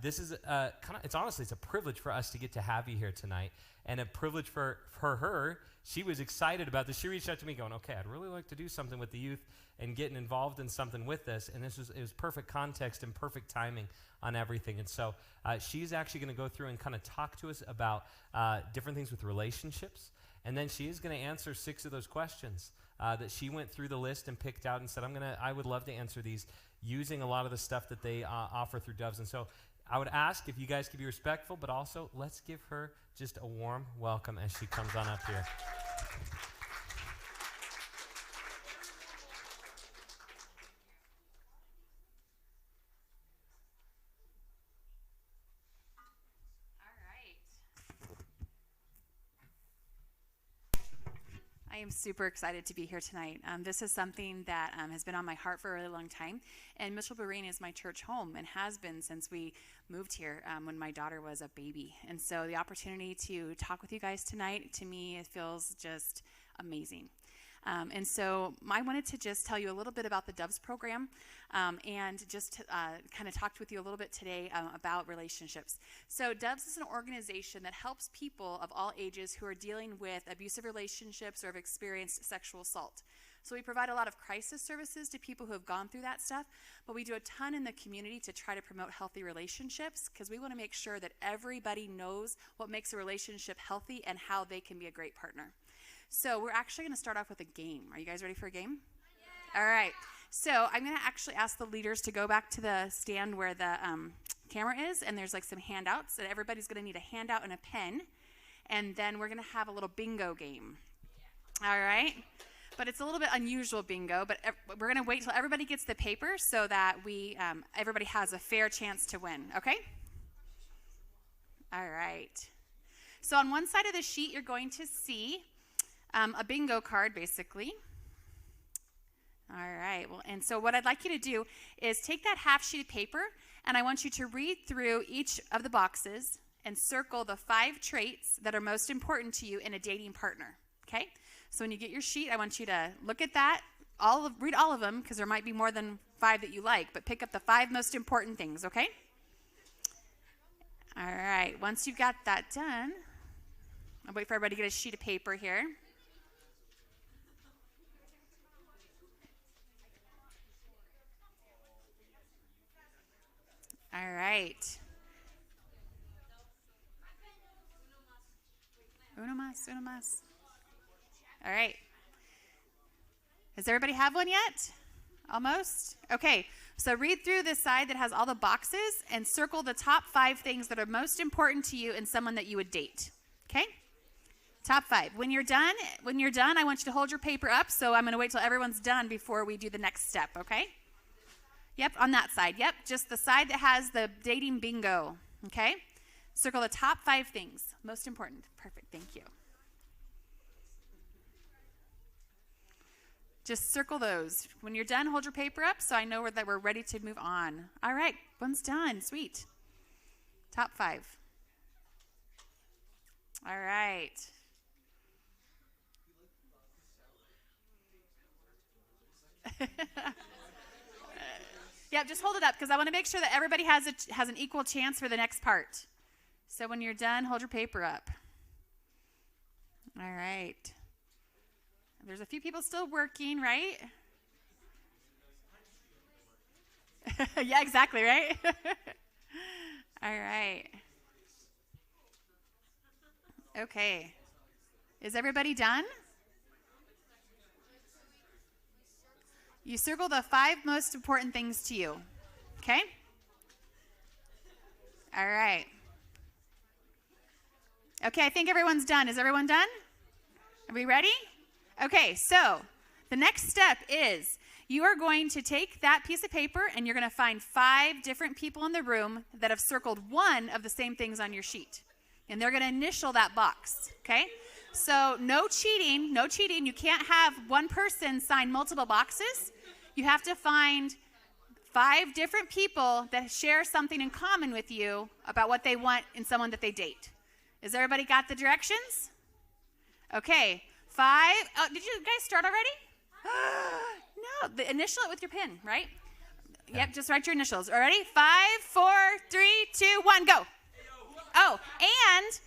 This is it's a privilege for us to get to have you here tonight, and a privilege for her. She was excited about this. She reached out to me going, okay, I'd really like to do something with the youth and getting involved in something with this, and it was perfect context and perfect timing on everything. And so she's actually going to go through and kind of talk to us about different things with relationships, and then she is going to answer 6 of those questions that she went through the list and picked out and said, I would love to answer these using a lot of the stuff that they offer through Doves. And so I would ask if you guys could be respectful, but also let's give her just a warm welcome as she comes on up here.
I am super excited to be here tonight. This is something that has been on my heart for a really long time. And Mitchell Berean is my church home and has been since we moved here when my daughter was a baby. And so the opportunity to talk with you guys tonight, to me, it feels just amazing. And so I wanted to just tell you a little bit about the DOVES program and just kind of talked with you a little bit today about relationships. So DOVES is an organization that helps people of all ages who are dealing with abusive relationships or have experienced sexual assault. So we provide a lot of crisis services to people who have gone through that stuff, but we do a ton in the community to try to promote healthy relationships because we want to make sure that everybody knows what makes a relationship healthy and how they can be a great partner. So we're actually going to start off with a game. Are you guys ready for a game? Yeah. All right. So I'm going to actually ask the leaders to go back to the stand where the camera is, and there's like some handouts, and everybody's going to need a handout and a pen, and then we're going to have a little bingo game. All right. But it's a little bit unusual bingo, but we're going to wait till everybody gets the paper so that everybody has a fair chance to win. Okay? All right. So on one side of the sheet, you're going to see a bingo card, basically. All right. Well, and so what I'd like you to do is take that half sheet of paper, and I want you to read through each of the boxes and circle the 5 traits that are most important to you in a dating partner. Okay? So when you get your sheet, I want you to look at that, read all of them, because there might be more than 5 that you like, but pick up the 5 most important things, okay? All right. Once you've got that done, I'll wait for everybody to get a sheet of paper here. All right. Uno más. All right. Does everybody have one yet? Almost? Okay. So read through this side that has all the boxes and circle the top 5 things that are most important to you in someone that you would date. Okay? Top 5. When you're done, I want you to hold your paper up. So I'm going to wait till everyone's done before we do the next step, okay? Yep, on that side. Yep, just the side that has the dating bingo, okay? Circle the top 5 things. Most important. Perfect, thank you. Just circle those. When you're done, hold your paper up so I know that we're ready to move on. All right, one's done. Sweet. Top 5. All right. Yeah, just hold it up because I want to make sure that everybody has an equal chance for the next part. So when you're done, hold your paper up. All right. There's a few people still working, right? Yeah, exactly, right? All right. Okay. Is everybody done? You circle the 5 most important things to you. Okay? All right. Okay, I think everyone's done. Is everyone done? Are we ready? Okay, so the next step is you are going to take that piece of paper and you're going to find 5 different people in the room that have circled one of the same things on your sheet. And they're going to initial that box, okay? So no cheating, no cheating. You can't have one person sign multiple boxes. You have to find 5 different people that share something in common with you about what they want in someone that they date. Has everybody got the directions? Okay, 5. Oh, did you guys start already? No, initial it with your pen, right?
Yeah.
Yep, just write your initials. All ready? 5, 4, 3, 2, 1, go. Oh, and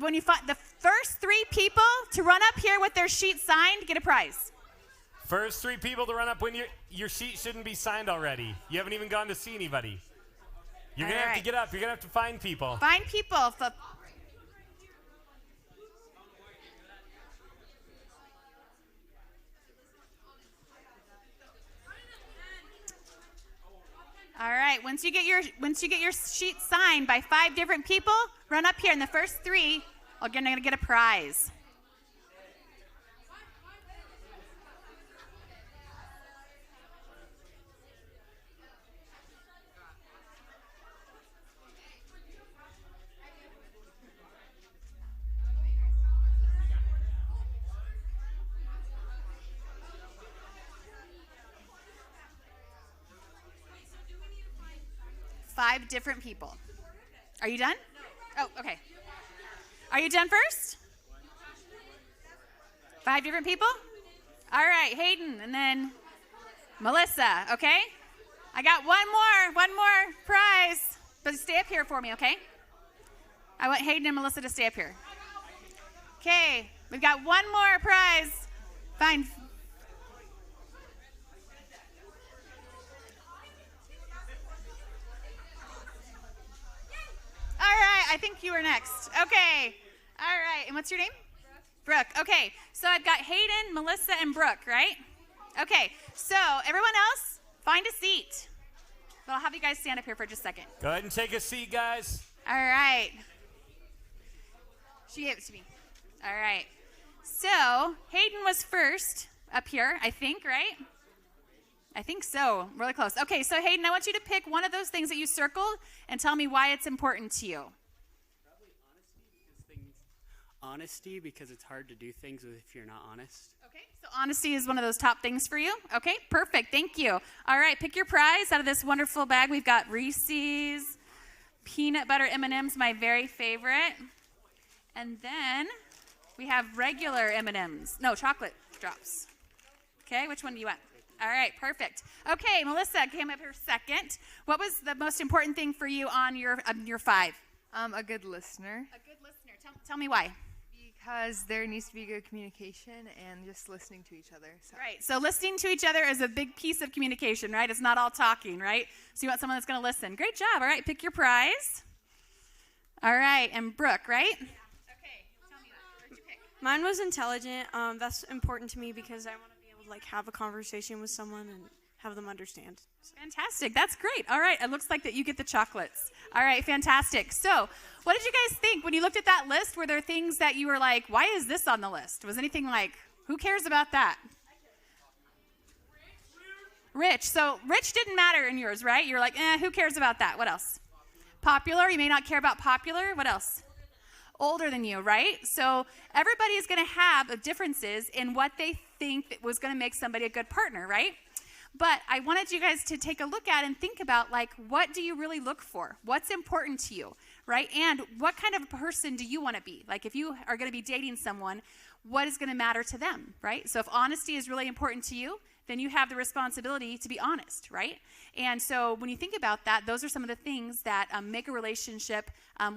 when you find the first 3 people to run up here with their sheet signed, get a prize.
First 3 people to run up when your sheet shouldn't be signed already. You haven't even gone to see anybody. You're going to have to get up. You're going to have to find people.
Find people. All right, once you get your sheet signed by 5 different people, run up here, and the first 3 are going to get a prize. Five different people. Are you done? Oh, okay. Are you done first? 5 different people? All right, Hayden, and then Melissa, okay? I got one more prize. But stay up here for me, okay? I want Hayden and Melissa to stay up here. Okay, we've got one more prize. Fine. All right, I think you were next. Okay. All right, and what's your name? Brooke. Okay, so I've got Hayden, Melissa, and Brooke, right? Okay, so everyone else, find a seat. But I'll have you guys stand up here for just a second.
Go ahead and take a seat, guys.
All right. She gave it to me. All right. So Hayden was first up here, I think, right? I think so. Really close. Okay, so Hayden, I want you to pick one of those things that you circled and tell me why it's important to you.
Probably honesty because it's hard to do things if you're not honest.
Okay, so honesty is one of those top things for you. Okay, perfect. Thank you. All right, pick your prize out of this wonderful bag. We've got Reese's peanut butter M&Ms, my very favorite. And then we have regular M&Ms. No, chocolate drops. Okay, which one do you want? All right, perfect. Okay, Melissa came up here second. What was the most important thing for you on your 5?
A good listener.
A good listener. Tell me why.
Because there needs to be good communication and just listening to each other. So.
Right, so listening to each other is a big piece of communication, right? It's not all talking, right? So you want someone that's going to listen. Great job. All right, pick your prize. All right, and Brooke, right? Okay, tell me that. Where'd you pick?
Mine was intelligent. That's important to me because I want to be able to have a conversation with someone and have them understand.
Fantastic. That's great. All right. It looks like that you get the chocolates. All right. Fantastic. So what did you guys think when you looked at that list? Were there things that you were like, why is this on the list? Was anything like, who cares about that? Rich. So rich didn't matter in yours, right? You're like, who cares about that? What else? Popular. You may not care about popular. What else? Older than you, right? So everybody is going to have differences in what they think that was going to make somebody a good partner, right? But I wanted you guys to take a look at and think about, what do you really look for? What's important to you, right? And what kind of a person do you want to be? If you are going to be dating someone, what is going to matter to them, right? So if honesty is really important to you, then you have the responsibility to be honest, right? And so when you think about that, those are some of the things that make a relationship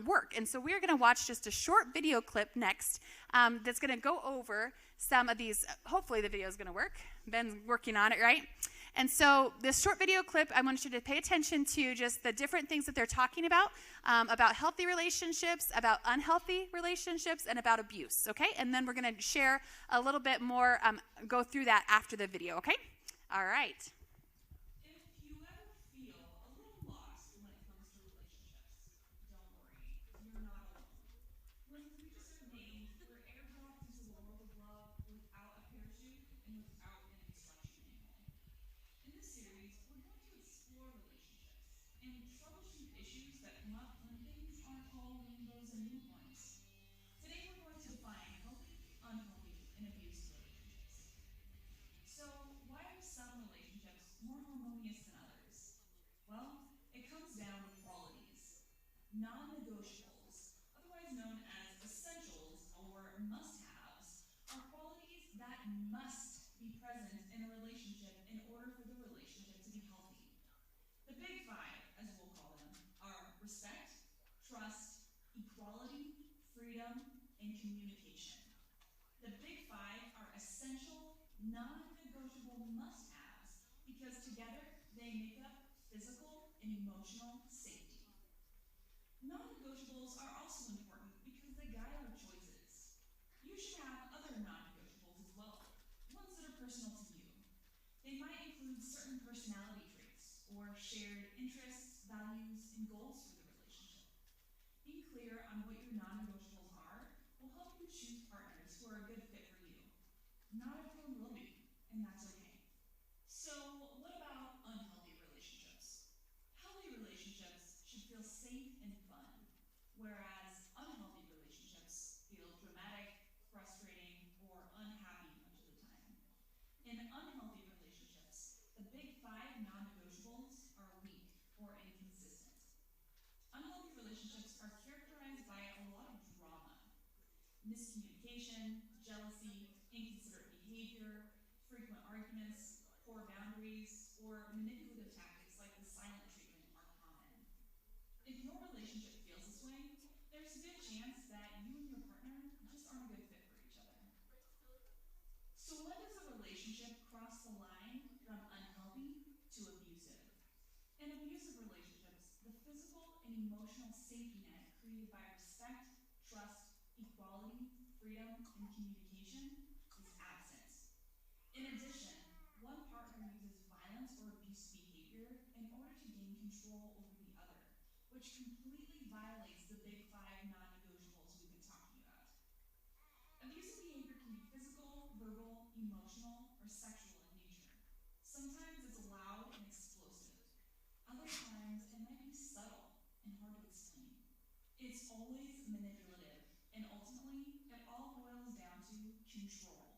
work. And so we're going to watch just a short video clip next that's going to go over some of these. Hopefully the video is going to work. Ben's working on it, right? And so this short video clip, I want you to pay attention to just the different things that they're talking about healthy relationships, about unhealthy relationships, and about abuse, okay? And then we're going to share a little bit more, go through that after the video, okay? All right.
If you ever feel a little lost when it comes to relationships, don't worry, you're not alone. When we just named, we're airdropped into the world of love without a parachute and without an instruction manual. In this series, we're going to explore relationships and troubleshoot issues that come up when things aren't all rainbows and unicorns. Today, we're going to define healthy, unhealthy, and abusive relationships. So, why are some relationships more harmonious than others? Well, it comes down to qualities. Non-negotiables, otherwise known as essentials or must-haves, are qualities that must be present non-negotiable must-haves because together they make up physical and emotional safety. Non-negotiables are also important because they guide our choices. You should have other non-negotiables as well, ones that are personal to you. They might include certain personality traits or shared interests, values, and goals for the relationship. Being clear on what your non-negotiables are will help you choose partners who are a good fit for you. Not everyone will be, and that's okay. So, what about unhealthy relationships? Healthy relationships should feel safe and fun, whereas unhealthy relationships feel dramatic, frustrating, or unhappy much of the time. In unhealthy relationships, the big 5 non-negotiables are weak or inconsistent. Unhealthy relationships are characterized by a lot of drama, miscommunication, jealousy, inconsiderate behavior, frequent arguments, poor boundaries, or manipulative tactics like the silent treatment are common. If your relationship feels this way, there's a good chance that you and your partner just aren't a good fit for each other. So when does a relationship cross the line from unhealthy to abusive? In abusive relationships, the physical and emotional safety net created by respect, trust, equality, freedom, and communication is absent. In addition, one partner uses violence or abuse behavior in order to gain control over the other, which completely violates the big 5 non-negotiables we've been talking about. Abusive behavior can be physical, verbal, emotional, or sexual in nature. Sometimes it's loud and explosive. Other times it might be subtle and hard to explain. It's always manipulative, and ultimately it all boils down to control.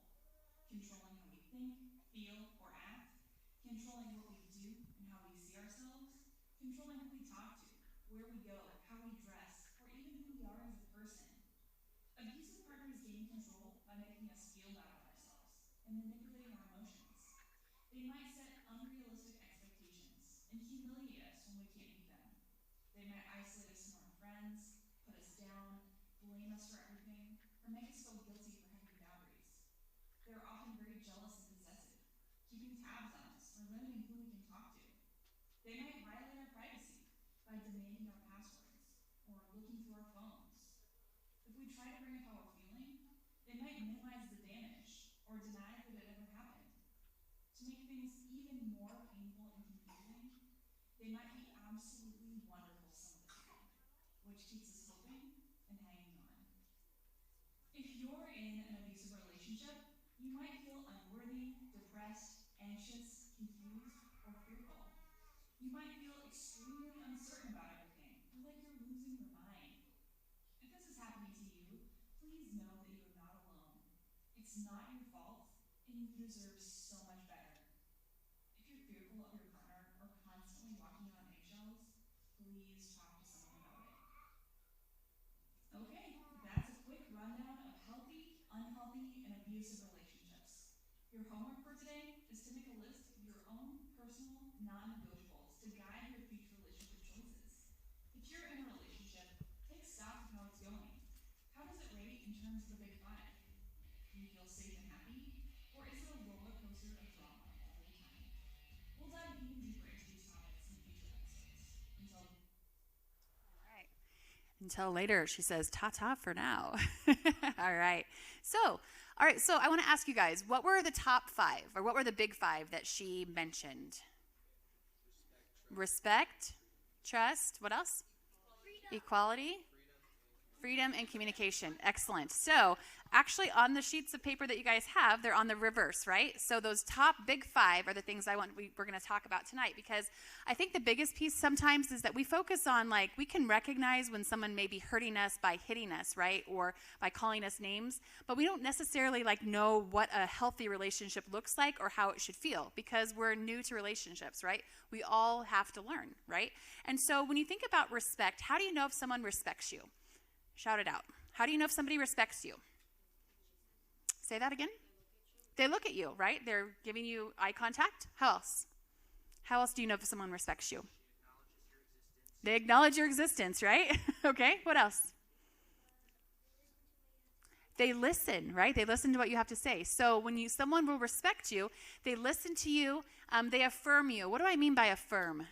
Controlling how we think, feel, or act, controlling what we do and how we see ourselves, controlling who we talk to, where we go, how we dress, or even who we are as a person. Abusive partners gain control by making us feel bad about ourselves and manipulating our emotions. They might set unrealistic expectations and humiliate us when we can't meet them. They might isolate us from our friends, put us down, blame us for everything, or make us feel guilty for having boundaries. They're often very jealous and possessive, keeping tabs on us or limiting who we can talk to. They might violate our privacy by demanding our passwords or looking through our phones. If we try to bring up how we're feeling, they might minimize the damage or deny that it ever happened. To make things even more painful and confusing, they might be absolutely wonderful some of the time, which keeps us hoping and hanging on. If you're in an abusive relationship, you might feel unworthy, depressed, anxious, confused, or fearful. You might feel extremely uncertain about everything, or like you're losing your mind. If this is happening to you, please know that you're not alone. It's not your fault, and you deserve so much better. If you're fearful of your partner or constantly walking on eggshells, please talk to someone about it. Okay, that's a quick rundown of healthy, unhealthy, and abusive relationships. Your homework for today is to make a list of your own personal non-negotiables to guide your future relationship choices. If you're in a relationship, take stock of how it's going. How does it rate in terms of the big 5? Do you feel safe and happy? Or is it a roller coaster of drama all the time? We'll dive even deeper into these topics in future episodes.
Until later, she says, ta-ta for now. All right. So I want to ask you guys, what were the top 5, or what were the big 5 that she mentioned? Respect, trust, what else? Equality, freedom, and communication. Excellent. So actually on the sheets of paper that you guys have, they're on the reverse, right? So those top big 5 are the things we're going to talk about tonight, because I think the biggest piece sometimes is that we focus on, like, we can recognize when someone may be hurting us by hitting us, right? Or by calling us names, but we don't necessarily know what a healthy relationship looks like or how it should feel, because we're new to relationships, right? We all have to learn, right? And so when you think about respect, how do you know if someone respects you? Shout it out. How do you know if somebody respects you? Say that again. They look at you, right? They're giving you eye contact. How else? How else do you know if someone respects you? They acknowledge your existence, right? Okay, what else? They listen, right? They listen to what you have to say. So when someone will respect you, they listen to you, they affirm you. What do I mean by affirm?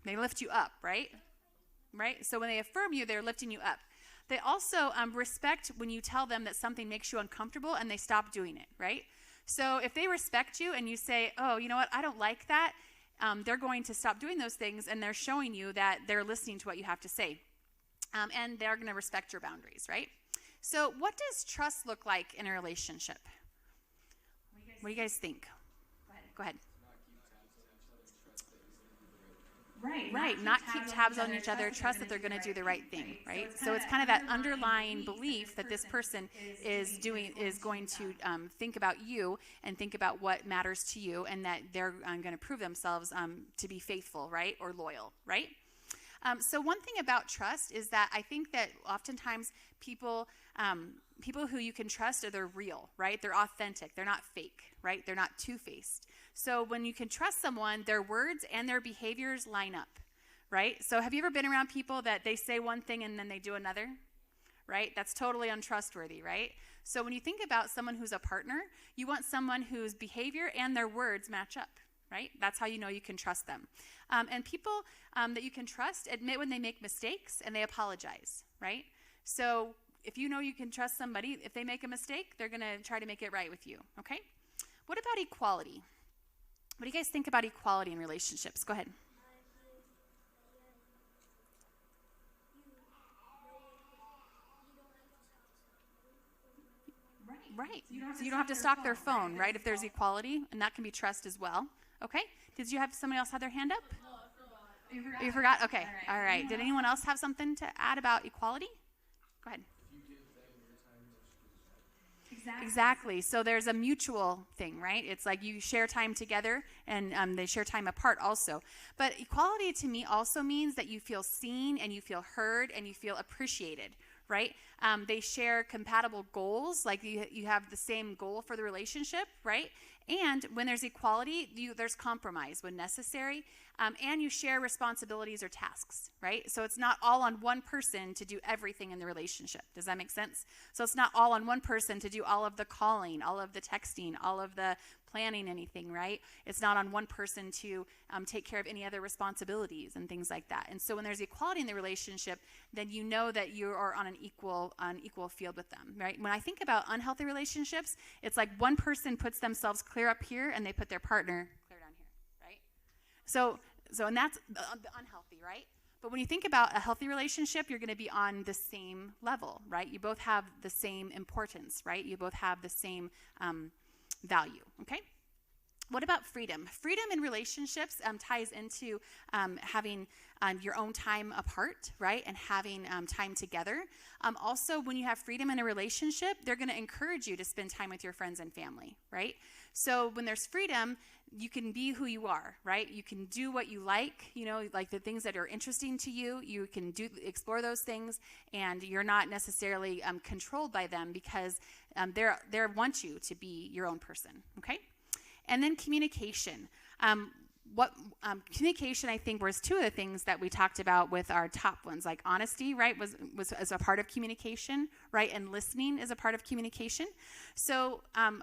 They lift you up, right? Right? So when they affirm you, they're lifting you up. They also respect when you tell them that something makes you uncomfortable and they stop doing it, right? So if they respect you and you say, oh, you know what, I don't like that, they're going to stop doing those things, and they're showing you that they're listening to what you have to say. And they're going to respect your boundaries, right? So what does trust look like in a relationship? What do you guys think? Go ahead. Right. Not keep tabs on each other. Trust that they're going to do the right thing, right? So it's kind of that underlying belief that this person is going to think about you and think about what matters to you, and that they're going to prove themselves to be faithful, right, or loyal, right? So one thing about trust is that I think that oftentimes people who you can trust they're real, right? They're authentic. They're not fake, right? They're not two-faced. So when you can trust someone, their words and their behaviors line up, right? So have you ever been around people that they say one thing and then they do another, right? That's totally untrustworthy, right? So when you think about someone who's a partner, you want someone whose behavior and their words match up, right? That's how you know you can trust them. And people that you can trust admit when they make mistakes and they apologize, right? So if you know you can trust somebody, if they make a mistake, they're going to try to make it right with you, okay? What about equality? What do you guys think about equality in relationships? Go ahead. Right. So you don't have to stalk their phone, right, if there's equality, and that can be trust as well. Okay. Did you have somebody else have their hand up? No, you forgot? Okay. All right. Did anyone else have something to add about equality? Go ahead. Exactly. So there's a mutual thing, right? It's like you share time together, and they share time apart also. But equality to me also means that you feel seen and you feel heard and you feel appreciated, right? They share compatible goals, like you have the same goal for the relationship, right? And when there's equality, there's compromise when necessary, and you share responsibilities or tasks, right? So it's not all on one person to do everything in the relationship. Does that make sense? So it's not all on one person to do all of the calling, all of the texting, all of the planning anything, right? It's not on one person to take care of any other responsibilities and things like that. And so when there's equality in the relationship, then you know that you are on an equal field with them, right? When I think about unhealthy relationships, it's like one person puts themselves clear up here and they put their partner clear down here, right? So and that's the unhealthy, right? But when you think about a healthy relationship, you're going to be on the same level, right? You both have the same importance, right? You both have the same value, okay? What about freedom? Freedom in relationships ties into having your own time apart, right? And having time together. Also, when you have freedom in a relationship, they're going to encourage you to spend time with your friends and family, right? So when there's freedom, you can be who you are, right? You can do what you like, like the things that are interesting to you. You can explore those things, and you're not necessarily controlled by them because they want you to be your own person, okay? And then communication. Communication, I think, was two of the things that we talked about with our top ones, like honesty, right, was as a part of communication, right, and listening is a part of communication. So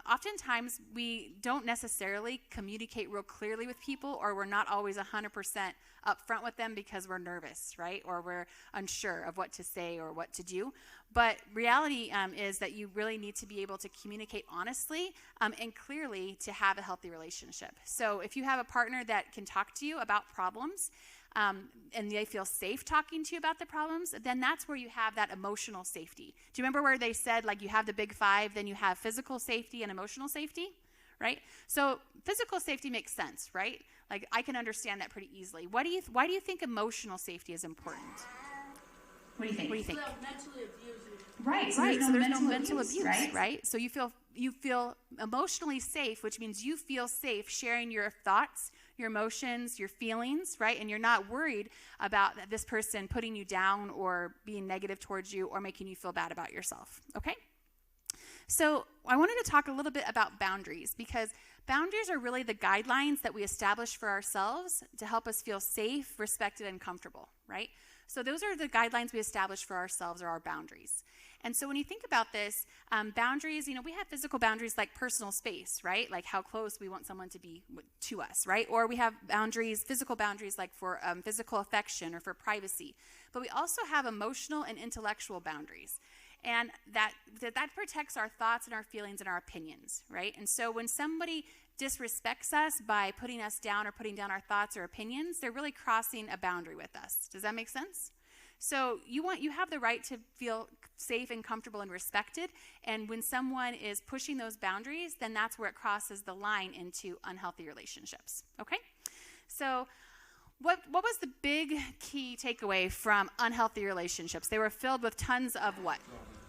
oftentimes we don't necessarily communicate real clearly with people, or we're not always 100% upfront with them because we're nervous, right, or we're unsure of what to say or what to do. But reality is that you really need to be able to communicate honestly and clearly to have a healthy relationship. So if you have a partner that can talk to you about problems and they feel safe talking to you about the problems, then that's where you have that emotional safety. Do you remember where they said, like, you have the big five, then you have physical safety and emotional safety, right? So physical safety makes sense, right? Like, I can understand that pretty easily. Why do you think emotional safety is important? What do you think? Right. So there's no mental abuse, right? So you feel emotionally safe, which means you feel safe sharing your thoughts, your emotions, your feelings, right? And you're not worried about this person putting you down or being negative towards you or making you feel bad about yourself, okay? So I wanted to talk a little bit about boundaries, because boundaries are really the guidelines that we establish for ourselves to help us feel safe, respected, and comfortable, right? So those are the guidelines we establish for ourselves, or our boundaries. And so when you think about this, boundaries, we have physical boundaries like personal space, right? Like how close we want someone to be to us, right? Or we have boundaries, physical boundaries like for physical affection or for privacy. But we also have emotional and intellectual boundaries. And that protects our thoughts and our feelings and our opinions, right? And so when somebody disrespects us by putting us down or putting down our thoughts or opinions, they're really crossing a boundary with us. Does that make sense? So you have the right to feel safe and comfortable and respected. And when someone is pushing those boundaries, then that's where it crosses the line into unhealthy relationships. Okay? So what was the big key takeaway from unhealthy relationships? They were filled with tons of what?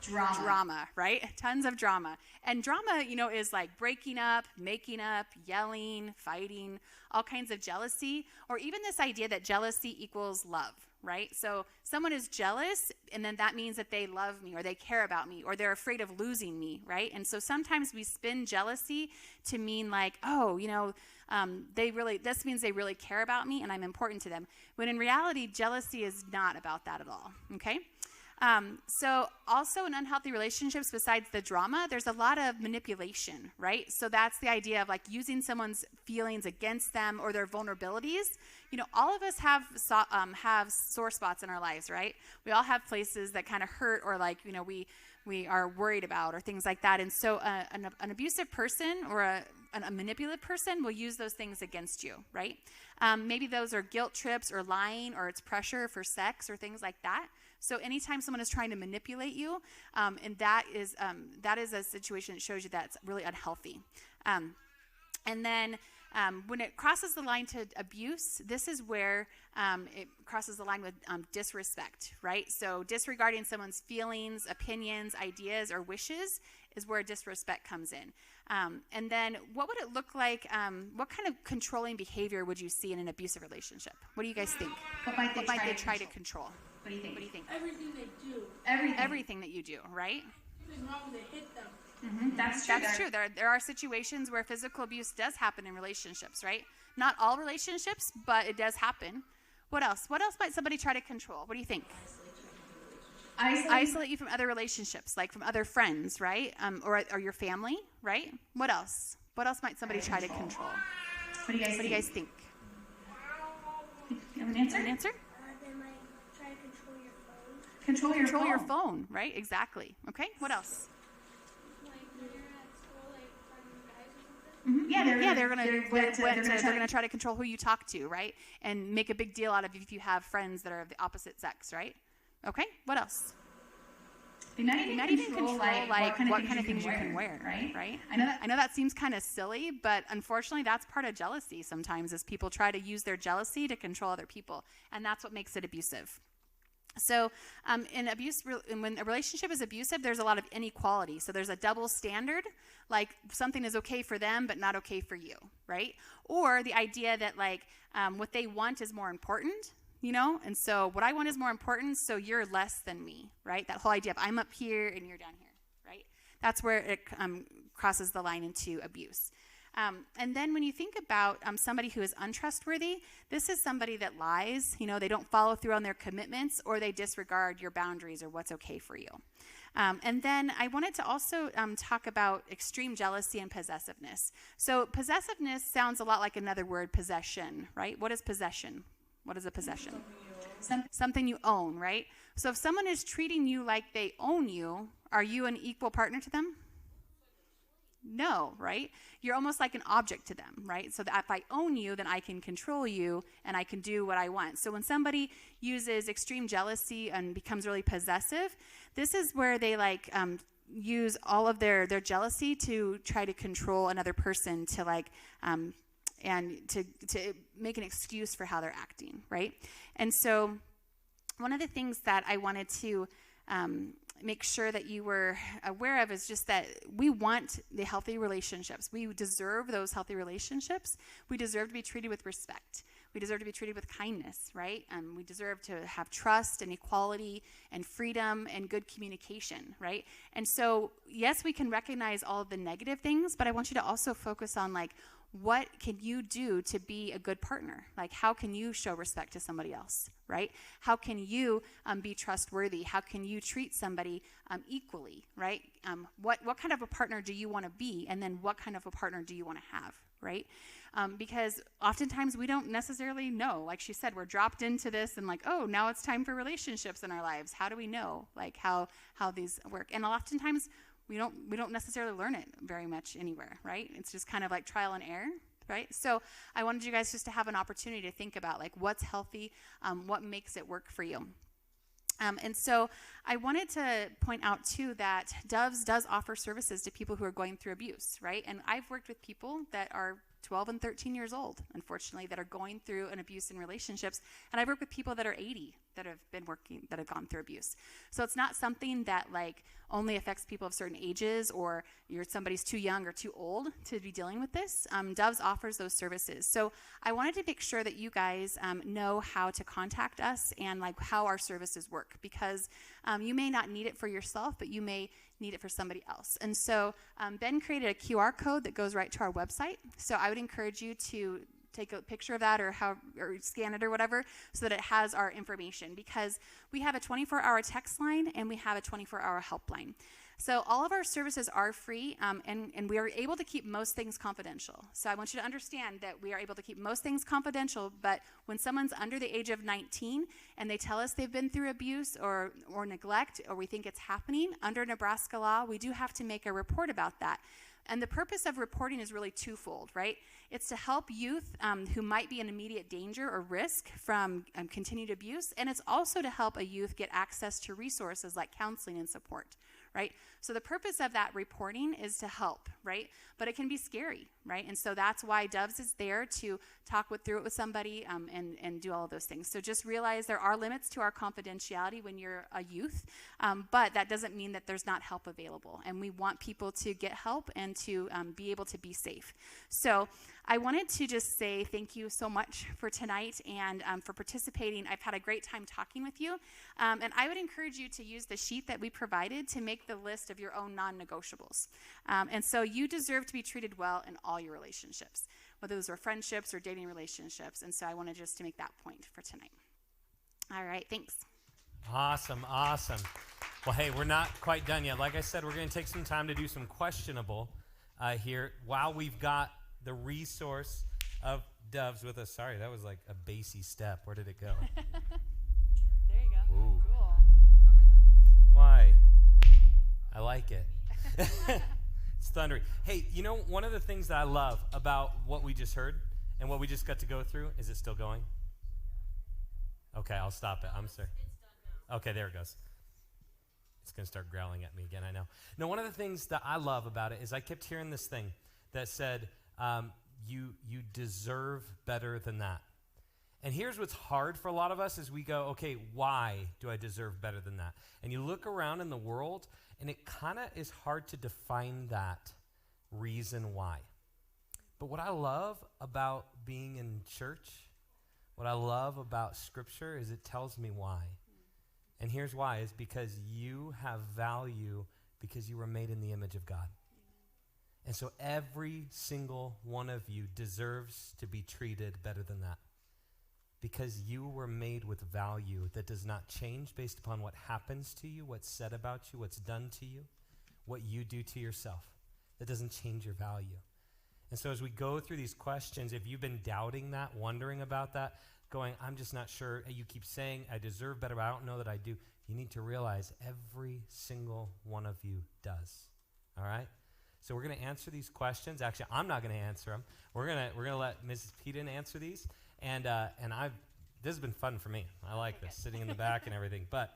Drama, right? Tons of drama. And drama, is like breaking up, making up, yelling, fighting, all kinds of jealousy, or even this idea that jealousy equals love, right? So someone is jealous, and then that means that they love me, or they care about me, or they're afraid of losing me, right? And so sometimes we spin jealousy to mean like, this means they really care about me and I'm important to them. When in reality, jealousy is not about that at all, okay? So also in unhealthy relationships, besides the drama, there's a lot of manipulation, right? So that's the idea of like using someone's feelings against them or their vulnerabilities. All of us have sore spots in our lives, right? We all have places that kind of hurt, or like, we are worried about, or things like that. And so an abusive person or a manipulative person will use those things against you, right? Maybe those are guilt trips or lying, or it's pressure for sex or things like that. So anytime someone is trying to manipulate you, and that is a situation that shows you that's really unhealthy. And then when it crosses the line to abuse, this is where it crosses the line with disrespect, right? So disregarding someone's feelings, opinions, ideas, or wishes is where disrespect comes in. And then what would it look like? What kind of controlling behavior would you see in an abusive relationship? What do you guys think? What might they try to control? What do you think?
Everything they do.
Everything that you do, right?
Even wrong, they hit them.
Mm-hmm. That's true. There are situations where physical abuse does happen in relationships, right? Not all relationships, but it does happen. What else? What else might somebody try to control? What do you think? Isolate you from other relationships, like from other friends, right? Or your family, right? What else? What else might somebody try to control? What do you guys think? You have an answer?
They might try to control your phone.
Control your phone, right? Exactly. Okay. What else?
Like when you're at school, like from guys or something.
Mm-hmm. They're gonna try to control who you talk to, right? And make a big deal out of if you have friends that are of the opposite sex, right? Okay. What else?
They might even control like what kind of things you can wear,
right? I know that seems kind of silly, but unfortunately, that's part of jealousy. Sometimes, is people try to use their jealousy to control other people, and that's what makes it abusive. So when a relationship is abusive, there's a lot of inequality. So there's a double standard, like something is okay for them but not okay for you, right? Or the idea that like what they want is more important, and so what I want is more important, so you're less than me, right? That whole idea of I'm up here and you're down here, right? That's where it crosses the line into abuse. And then when you think about somebody who is untrustworthy, this is somebody that lies, they don't follow through on their commitments, or they disregard your boundaries or what's okay for you. And then I wanted to also talk about extreme jealousy and possessiveness. So possessiveness sounds a lot like another word, possession, right? What is possession? What is a possession? Something you own, right? So if someone is treating you like they own you, are you an equal partner to them? No, right? You're almost like an object to them, right? So that if I own you, then I can control you and I can do what I want. So when somebody uses extreme jealousy and becomes really possessive, this is where they use all of their jealousy to try to control another person to and to make an excuse for how they're acting, right? And so one of the things that I wanted to make sure that you were aware of is just that we want the healthy relationships. We deserve those healthy relationships. We deserve to be treated with respect. We deserve to be treated with kindness, right? We deserve to have trust and equality and freedom and good communication, right? And so, yes, we can recognize all of the negative things, but I want you to also focus on what can you do to be a good partner? Like, how can you show respect to somebody else, right? How can you be trustworthy? How can you treat somebody equally, right? What kind of a partner do you want to be? And then what kind of a partner do you want to have, right? Because oftentimes we don't necessarily know. Like she said, we're dropped into this and like, oh, now it's time for relationships in our lives. How do we know, like, how these work? And oftentimes we don't necessarily learn it very much anywhere, right? It's just kind of like trial and error, right? So I wanted you guys just to have an opportunity to think about like what's healthy, what makes it work for you. And so I wanted to point out too that Doves does offer services to people who are going through abuse, right? And I've worked with people that are 12 and 13 years old, unfortunately, that are going through an abuse in relationships. And I've worked with people that are 80 that have gone through abuse. So it's not something that like only affects people of certain ages, or somebody's too young or too old to be dealing with this. Doves offers those services. So I wanted to make sure that you guys know how to contact us and like how our services work, because you may not need it for yourself, but you may need it for somebody else. And so Ben created a QR code that goes right to our website. So I would encourage you to take a picture of that or scan it or whatever so that it has our information, because we have a 24-hour text line and we have a 24-hour helpline. So all of our services are free, and we are able to keep most things confidential. So I want you to understand that we are able to keep most things confidential, but when someone's under the age of 19 and they tell us they've been through abuse or neglect, or we think it's happening, under Nebraska law, we do have to make a report about that. And the purpose of reporting is really twofold, right? It's to help youth who might be in immediate danger or risk from continued abuse, and it's also to help a youth get access to resources like counseling and support, right? So the purpose of that reporting is to help, right? But it can be scary, right? And so that's why Doves is there to talk through it with somebody and do all of those things. So just realize there are limits to our confidentiality when you're a youth, but that doesn't mean that there's not help available. And we want people to get help and to be able to be safe. So I wanted to just say thank you so much for tonight and for participating. I've had a great time talking with you. And I would encourage you to use the sheet that we provided to make the list of your own non-negotiables. And so you deserve to be treated well in all your relationships, whether those are friendships or dating relationships. And so I wanted just to make that point for tonight. All right, thanks.
Awesome. Well, hey, we're not quite done yet. Like I said, we're going to take some time to do some questionable here while we've got the resource of Doves with us. Sorry, that was like a bassy step. Where did it go?
There you go.
Ooh.
Cool.
Why? I like it. It's thundery. Hey, you know, one of the things that I love about what we just heard and what we just got to go through, is it still going? Okay, I'll stop it. I'm sorry. It's done now. Okay, there it goes. It's going to start growling at me again, I know. No, one of the things that I love about it is I kept hearing this thing that said, you deserve better than that. And here's what's hard for a lot of us is we go, okay, why do I deserve better than that? And you look around in the world, and it kind of is hard to define that reason why. But what I love about being in church, what I love about Scripture is it tells me why. And here's why, is because you have value because you were made in the image of God. And so every single one of you deserves to be treated better than that, because you were made with value that does not change based upon what happens to you, what's said about you, what's done to you, what you do to yourself. That doesn't change your value. And so as we go through these questions, if you've been doubting that, wondering about that, going, I'm just not sure, you keep saying, I deserve better, but I don't know that I do, you need to realize every single one of you does. All right? So we're going to answer these questions. Actually, I'm not going to answer them. We're going to let Mrs. Peden answer these. And this has been fun for me. I like this, sitting in the back and everything. But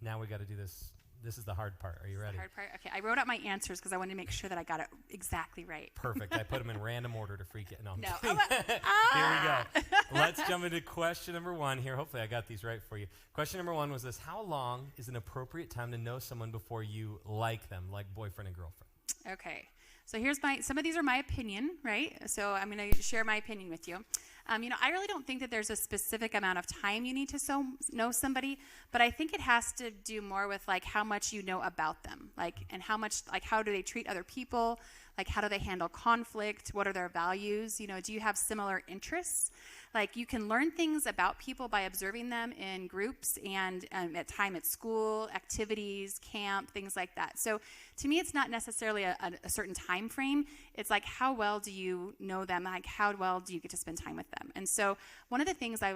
now we got to do this. This is the hard part. Are you ready?
The hard part? Okay, I wrote out my answers because I wanted to make sure that I got it exactly right.
Perfect. I put them in random order to freak it. No, I'm
no.
kidding. Here we go. Let's jump into question number 1 here. Hopefully I got these right for you. Question number 1 was this: how long is an appropriate time to know someone before you like them, like boyfriend and girlfriend?
Okay, so here's some of these are my opinion, right? So I'm going to share my opinion with you. I really don't think that there's a specific amount of time you need to know somebody, but I think it has to do more with like how much you know about them, like, and how much, like, how do they treat other people, Like, how do they handle conflict? What are their values? You know, do you have similar interests? Like, you can learn things about people by observing them in groups and at school, activities, camp, things like that. So to me, it's not necessarily a certain time frame. It's like, how well do you know them? Like, how well do you get to spend time with them? And so one of the things I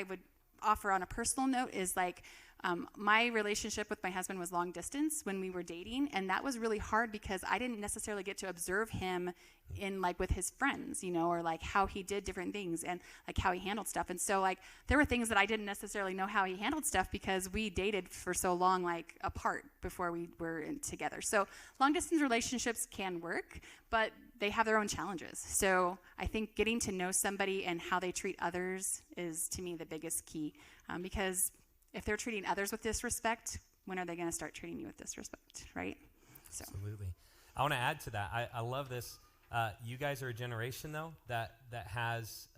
would offer on a personal note is like, my relationship with my husband was long distance when we were dating, and that was really hard because I didn't necessarily get to observe him in like with his friends, you know, or like how he did different things and like how he handled stuff. And so like there were things that I didn't necessarily know how he handled stuff because we dated for so long, like apart before we were together. So long distance relationships can work, but they have their own challenges. So I think getting to know somebody and how they treat others is, to me, the biggest key, because if they're treating others with disrespect, when are they going to start treating you with disrespect, right? So.
Absolutely. I want to add to that. I love this. You guys are a generation, though, that has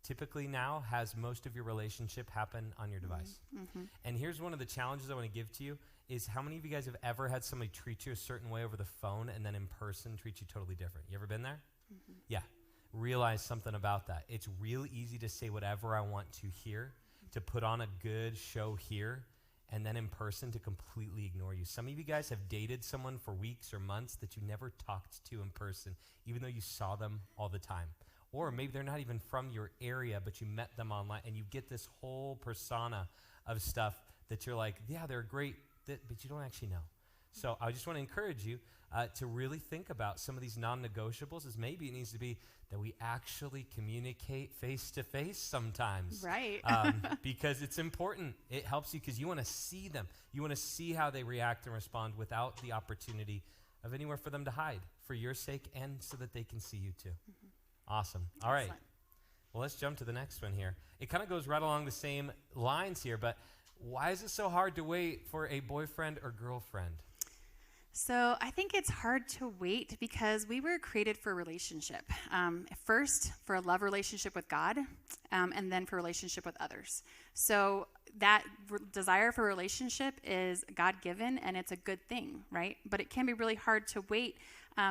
typically now has most of your relationship happen on your device.
Mm-hmm.
And here's one of the challenges I want to give to you is how many of you guys have ever had somebody treat you a certain way over the phone and then in person treat you totally different? You ever been there?
Mm-hmm.
Yeah. Realize something about that. It's real easy to say whatever I want to hear, to put on a good show here, and then in person to completely ignore you. Some of you guys have dated someone for weeks or months that you never talked to in person, even though you saw them all the time. Or maybe they're not even from your area, but you met them online, and you get this whole persona of stuff that you're like, yeah, they're great, but you don't actually know. So I just want to encourage you to really think about some of these non-negotiables, as maybe it needs to be that we actually communicate face-to-face sometimes.
Right.
Because it's important. It helps you because you want to see them. You want to see how they react and respond without the opportunity of anywhere for them to hide, for your sake and so that they can see you too.
Mm-hmm.
Awesome. All right.
Excellent.
Well, let's jump to the next one here. It kind of goes right along the same lines here, but why is it so hard to wait for a boyfriend or girlfriend?
So I think it's hard to wait because we were created for a relationship. First, for a love relationship with God, and then for a relationship with others. So that desire for a relationship is God-given, and it's a good thing, right? But it can be really hard to wait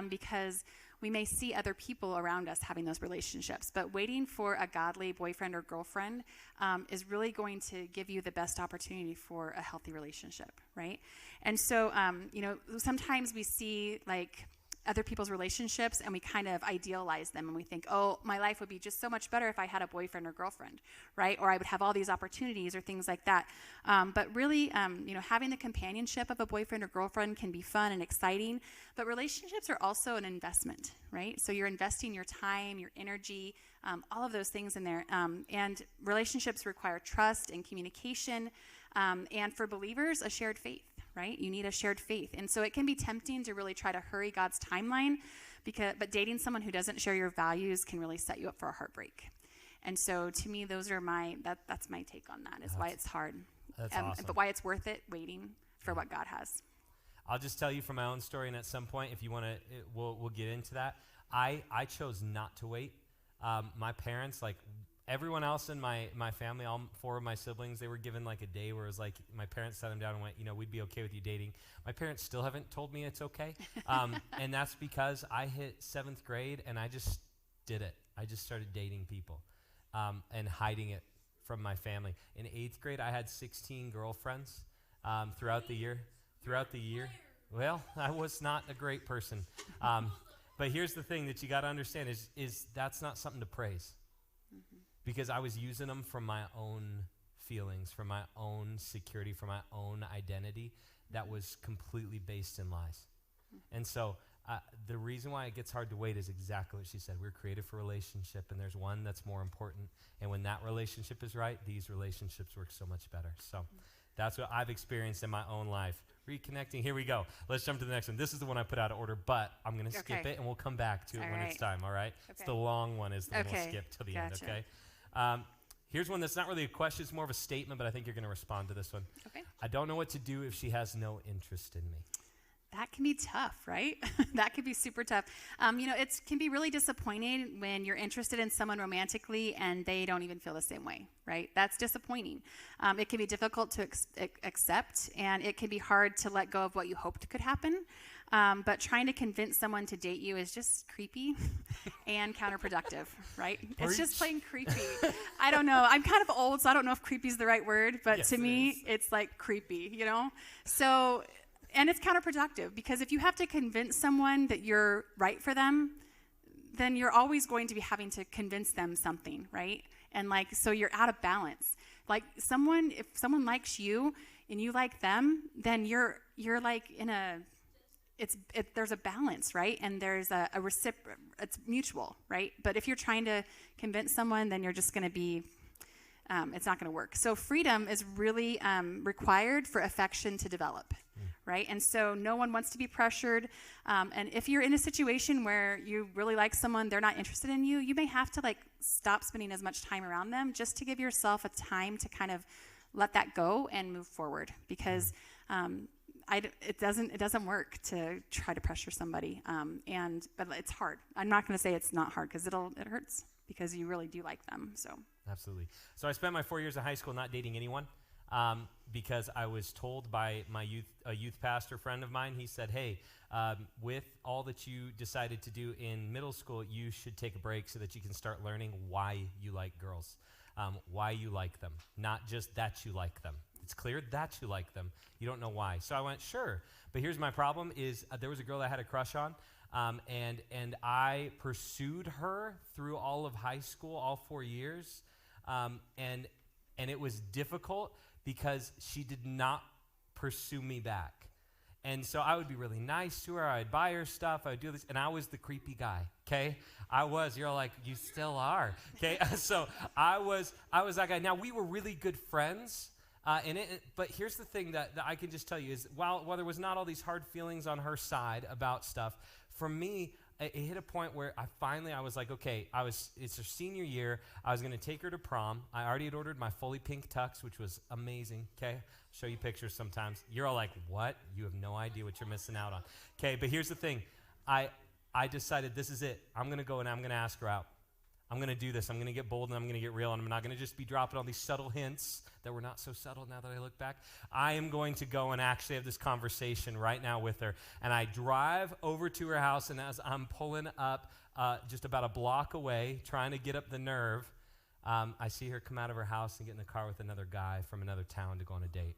because we may see other people around us having those relationships. But waiting for a godly boyfriend or girlfriend is really going to give you the best opportunity for a healthy relationship, right? And so, sometimes we see like other people's relationships and we kind of idealize them and we think, oh, my life would be just so much better if I had a boyfriend or girlfriend, right? Or I would have all these opportunities or things like that. But really, having the companionship of a boyfriend or girlfriend can be fun and exciting, but relationships are also an investment, right? So you're investing your time, your energy, all of those things in there. And relationships require trust and communication, and for believers, a shared faith. Right? You need a shared faith. And so it can be tempting to really try to hurry God's timeline, but dating someone who doesn't share your values can really set you up for a heartbreak. And so to me, those are that's my take on that, is why it's hard.
That's awesome.
But why it's worth it waiting for what God has.
I'll just tell you from my own story, and at some point, if you want to, we'll get into that. I chose not to wait. My parents, like everyone else in my family, all four of my siblings, they were given like a day where it was like my parents sat them down and went, we'd be okay with you dating. My parents still haven't told me it's okay. And that's because I hit 7th grade and I just did it. I just started dating people and hiding it from my family. In 8th grade, I had 16 girlfriends throughout the year. Well, I was not a great person. But here's the thing that you got to understand is that's not something to praise. Mm-hmm. Because I was using them from my own feelings, from my own security, from my own identity that was completely based in lies. Mm-hmm. And so the reason why it gets hard to wait is exactly what she said. We're created for relationship, and there's one that's more important. And when that relationship is right, these relationships work so much better. So that's what I've experienced in my own life. Reconnecting. Here we go. Let's jump to the next one. This is the one I put out of order, but I'm going to skip it, and we'll come back to it when it's time, all right?
Okay.
It's the long one is the one we'll skip till the end, okay? Here's one that's not really a question. It's more of a statement, but I think you're going to respond to this one.
Okay.
I don't know what to do if she has no interest in me.
That can be tough, right? That could be super tough. It can be really disappointing when you're interested in someone romantically and they don't even feel the same way, right? That's disappointing. It can be difficult to accept, and it can be hard to let go of what you hoped could happen. But trying to convince someone to date you is just creepy and counterproductive, right? It's just plain creepy. I don't know. I'm kind of old, so I don't know if creepy is the right word, but to me, it's like creepy, you know? So, and it's counterproductive because if you have to convince someone that you're right for them, then you're always going to be having to convince them something, right? And like, so you're out of balance. Like if someone likes you and you like them, then you're like in a, there's a balance, right? And there's a it's mutual, right? But if you're trying to convince someone, then you're just going to be, it's not going to work. So freedom is really required for affection to develop, right? And so no one wants to be pressured. And if you're in a situation where you really like someone, they're not interested in you, you may have to like stop spending as much time around them just to give yourself a time to kind of let that go and move forward, because it doesn't work to try to pressure somebody, but it's hard. I'm not going to say it's not hard because it hurts because you really do like them. So
absolutely. So I spent my 4 years of high school not dating anyone because I was told by a youth pastor friend of mine. He said, "Hey, with all that you decided to do in middle school, you should take a break so that you can start learning why you like girls, why you like them, not just that you like them." It's clear that you like them. You don't know why. So I went, sure. But here's my problem is there was a girl I had a crush on, and I pursued her through all of high school, all 4 years, and it was difficult because she did not pursue me back. And so I would be really nice to her. I'd buy her stuff. I would do this. And I was the creepy guy, okay? I was. You're like, you still are, okay? So I was that guy. Now, we were really good friends. But here's the thing that I can just tell you is while there was not all these hard feelings on her side about stuff, for me, it hit a point where I was like, okay, it's her senior year. I was going to take her to prom. I already had ordered my fully pink tux, which was amazing, okay? Show you pictures sometimes. You're all like, what? You have no idea what you're missing out on. Okay, but here's the thing. I decided this is it. I'm going to go and I'm going to ask her out. I'm going to do this. I'm going to get bold and I'm going to get real, and I'm not going to just be dropping all these subtle hints that were not so subtle now that I look back. I am going to go and actually have this conversation right now with her. And I drive over to her house, and as I'm pulling up just about a block away, trying to get up the nerve, I see her come out of her house and get in the car with another guy from another town to go on a date.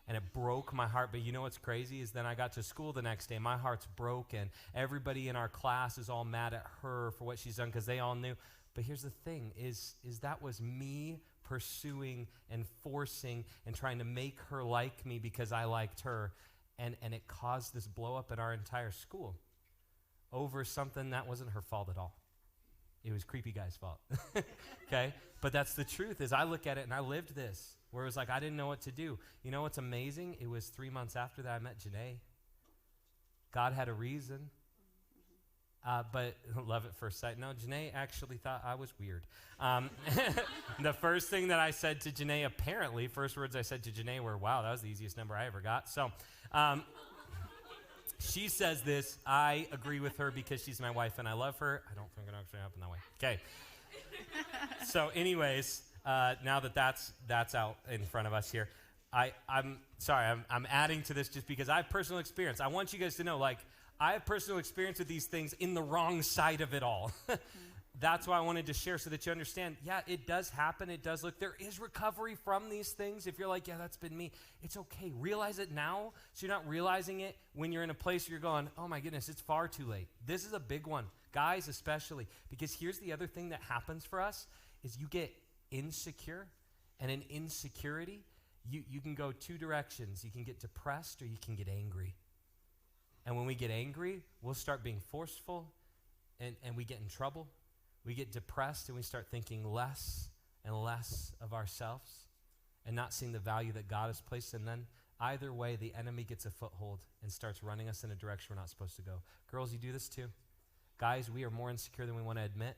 And it broke my heart. But you know what's crazy is then I got to school the next day. My heart's broken. Everybody in our class is all mad at her for what she's done because they all knew. But here's the thing is that was me pursuing and forcing and trying to make her like me because I liked her. And it caused this blow up in our entire school over something that wasn't her fault at all. It was creepy guy's fault. Okay? But that's the truth is I look at it and I lived this. Where it was like, I didn't know what to do. You know what's amazing? It was 3 months after that I met Janae. God had a reason. But love at first sight. No, Janae actually thought I was weird. The first thing that I said to Janae, apparently, first words I said to Janae were, wow, that was the easiest number I ever got. So she says this. I agree with her because she's my wife and I love her. I don't think it actually happened that way. Okay. So anyways, now that that's out in front of us here, I'm sorry, I'm adding to this just because I have personal experience. I want you guys to know, like, I have personal experience with these things in the wrong side of it all. That's why I wanted to share so that you understand, yeah, it does happen. It does look, there is recovery from these things. If you're like, yeah, that's been me, it's okay. Realize it now so you're not realizing it when you're in a place where you're going, oh my goodness, it's far too late. This is a big one, guys especially, because here's the other thing that happens for us is you get insecure, and in insecurity, you can go two directions. You can get depressed or you can get angry. And when we get angry, we'll start being forceful, and we get in trouble. We get depressed, and we start thinking less and less of ourselves and not seeing the value that God has placed. And then either way, the enemy gets a foothold and starts running us in a direction we're not supposed to go. Girls, you do this too. Guys, we are more insecure than we want to admit,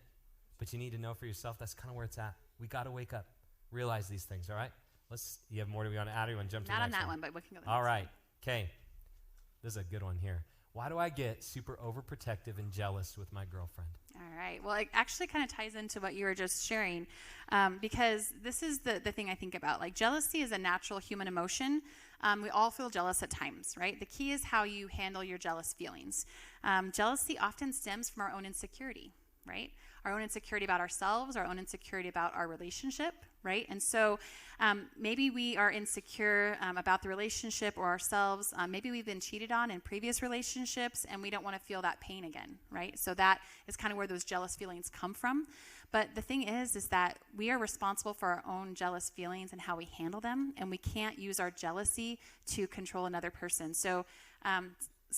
but you need to know for yourself that's kind of where it's at. We got to wake up, realize these things, all right? You have more to be on. Add, or you want to jump to the next one?
Not on that one, but we can go to the
all
next
right, okay. This is a good one here. Why do I get super overprotective and jealous with my girlfriend?
All right. Well, it actually kind of ties into what you were just sharing, because this is the thing I think about. Like, jealousy is a natural human emotion, We all feel jealous at times, right? The key is how you handle your jealous feelings. Jealousy often stems from our own insecurity, right? Our own insecurity about ourselves, our own insecurity about our relationship, right? And so maybe we are insecure about the relationship or ourselves. Maybe we've been cheated on in previous relationships and we don't want to feel that pain again, right? So that is kind of where those jealous feelings come from. But the thing is that we are responsible for our own jealous feelings and how we handle them, and we can't use our jealousy to control another person. So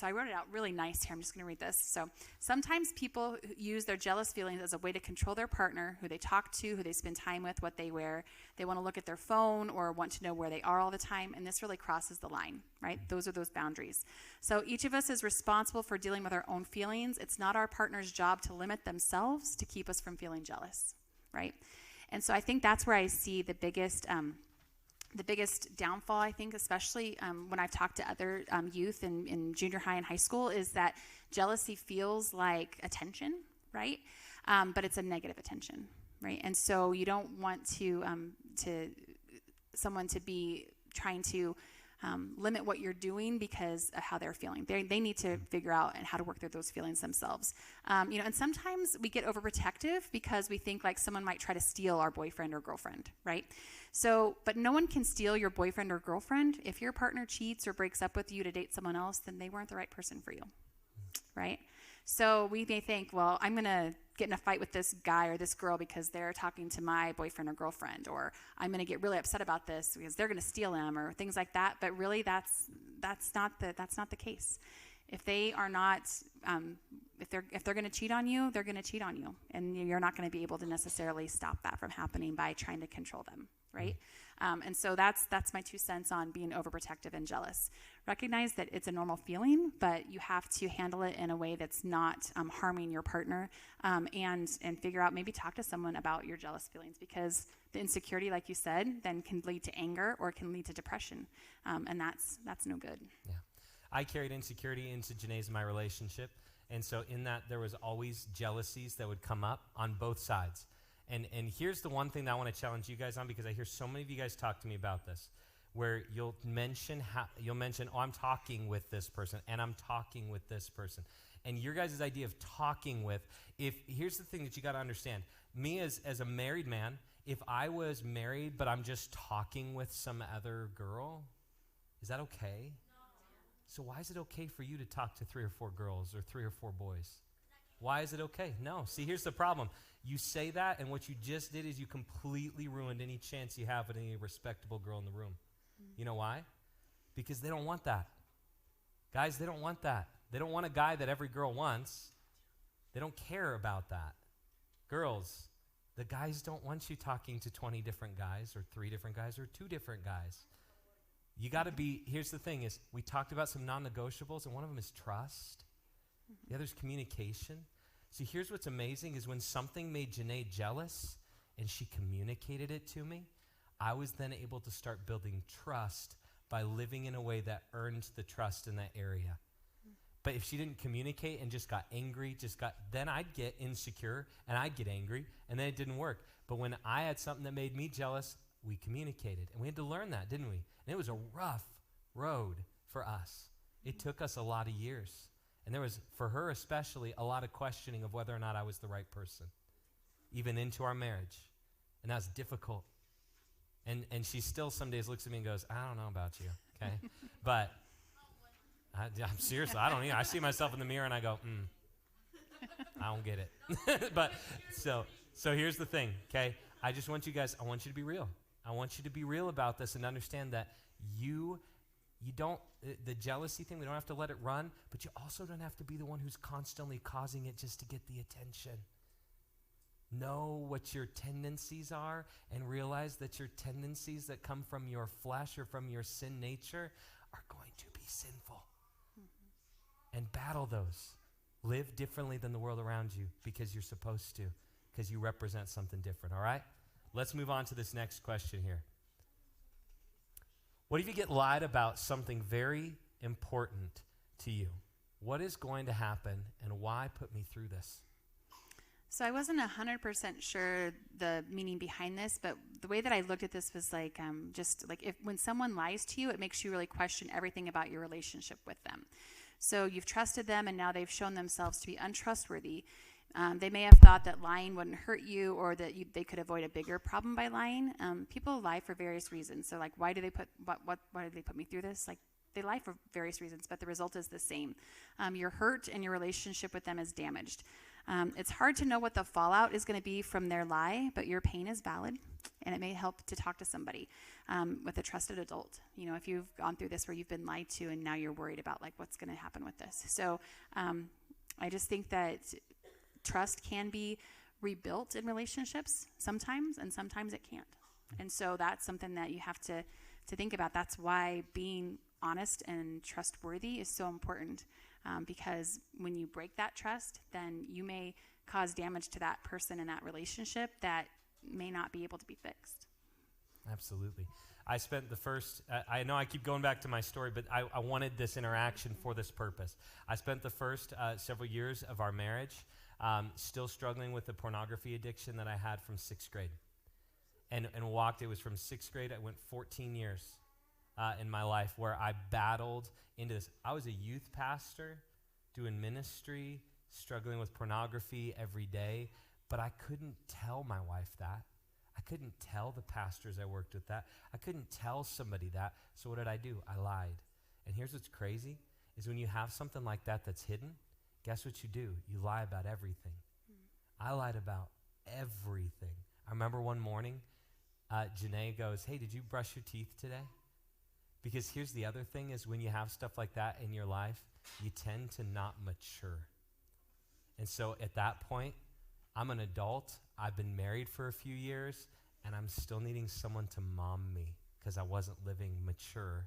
I wrote it out really nice here. I'm just going to read this. So sometimes people use their jealous feelings as a way to control their partner, who they talk to, who they spend time with, what they wear. They want to look at their phone or want to know where they are all the time, and this really crosses the line, right? Those are those boundaries. So each of us is responsible for dealing with our own feelings. It's not our partner's job to limit themselves to keep us from feeling jealous, right? And so I think that's where I see the biggest downfall, I think, especially when I've talked to other youth in junior high and high school, is that jealousy feels like attention, right? But it's a negative attention, right? And so you don't want someone to be trying to limit what you're doing because of how they're feeling. They need to figure out and how to work through those feelings themselves. And sometimes we get overprotective because we think like someone might try to steal our boyfriend or girlfriend, right? So, but no one can steal your boyfriend or girlfriend. If your partner cheats or breaks up with you to date someone else, then they weren't the right person for you, right? So we may think, well, I'm going to get in a fight with this guy or this girl because they're talking to my boyfriend or girlfriend, or I'm going to get really upset about this because they're going to steal him, or things like that. But really, that's not the case. If they are not, if they're going to cheat on you, they're going to cheat on you, and you're not going to be able to necessarily stop that from happening by trying to control them, right? And so that's my 2 cents on being overprotective and jealous. Recognize that it's a normal feeling, but you have to handle it in a way that's not harming your partner, and figure out, maybe talk to someone about your jealous feelings, because the insecurity, like you said, then can lead to anger or can lead to depression, and that's no good.
Yeah. I carried insecurity into Janae's and my relationship, and so in that there was always jealousies that would come up on both sides. And here's the one thing that I want to challenge you guys on, because I hear so many of you guys talk to me about this, where you'll mention, oh, I'm talking with this person, and I'm talking with this person. And your guys' idea of talking with, here's the thing that you got to understand. Me as a married man, if I was married but I'm just talking with some other girl, is that okay? So why is it okay for you to talk to 3 or 4 girls or 3 or 4 boys? Why is it okay? No. See, here's the problem. You say that, and what you just did is you completely ruined any chance you have with any respectable girl in the room. You know why? Because they don't want that. Guys, they don't want that. They don't want a guy that every girl wants. They don't care about that. Girls, the guys don't want you talking to 20 different guys or 3 different guys or 2 different guys. You got to be, here's the thing is, we talked about some non-negotiables, and one of them is trust. The other is communication. See, here's what's amazing is when something made Janae jealous and she communicated it to me, I was then able to start building trust by living in a way that earned the trust in that area. But if she didn't communicate and just got angry, then I'd get insecure and I'd get angry, and then it didn't work. But when I had something that made me jealous, we communicated. And we had to learn that, didn't we? And it was a rough road for us. It took us a lot of years. And there was, for her especially, a lot of questioning of whether or not I was the right person, even into our marriage. And that was difficult. And she still some days looks at me and goes, I don't know about you, okay? But I'm seriously, I don't either. I see myself in the mirror and I go, I don't get it. But so here's the thing, okay? I just want you guys, I want you to be real. I want you to be real about this and understand that you don't, the jealousy thing, we don't have to let it run, but you also don't have to be the one who's constantly causing it just to get the attention. Know what your tendencies are and realize that your tendencies that come from your flesh or from your sin nature are going to be sinful. And battle those. Live differently than the world around you because you're supposed to, because you represent something different, all right? Let's move on to this next question here. What if you get lied about something very important to you? What is going to happen, and why put me through this?
So I wasn't 100% sure the meaning behind this, but the way that I looked at this was like just like if when someone lies to you, it makes you really question everything about your relationship with them. So you've trusted them, and now they've shown themselves to be untrustworthy. They may have thought that lying wouldn't hurt you, or that they could avoid a bigger problem by lying. People lie for various reasons. So like, why do they put me through this? Like, they lie for various reasons, but the result is the same. You're hurt, and your relationship with them is damaged. It's hard to know what the fallout is going to be from their lie, but your pain is valid, and it may help to talk to somebody with a trusted adult. You know, if you've gone through this where you've been lied to and now you're worried about like what's going to happen with this. So I just think that trust can be rebuilt in relationships sometimes, and sometimes it can't. And so that's something that you have to think about. That's why being honest and trustworthy is so important, because when you break that trust, then you may cause damage to that person and that relationship that may not be able to be fixed.
Absolutely. I spent the first, I know I keep going back to my story, but I wanted this interaction for this purpose. I spent the first several years of our marriage still struggling with the pornography addiction that I had from 6th grade. And it was from 6th grade, I went 14 years in my life where I battled into this. I was a youth pastor doing ministry, struggling with pornography every day, but I couldn't tell my wife that. I couldn't tell the pastors I worked with that. I couldn't tell somebody that. So what did I do? I lied. And here's what's crazy, is when you have something like that that's hidden, guess what you do? You lie about everything. I lied about everything. I remember one morning, Janae goes, "Hey, did you brush your teeth today?" Because here's the other thing, is when you have stuff like that in your life, you tend to not mature. And so at that point, I'm an adult. I've been married for a few years, and I'm still needing someone to mom me because I wasn't living mature,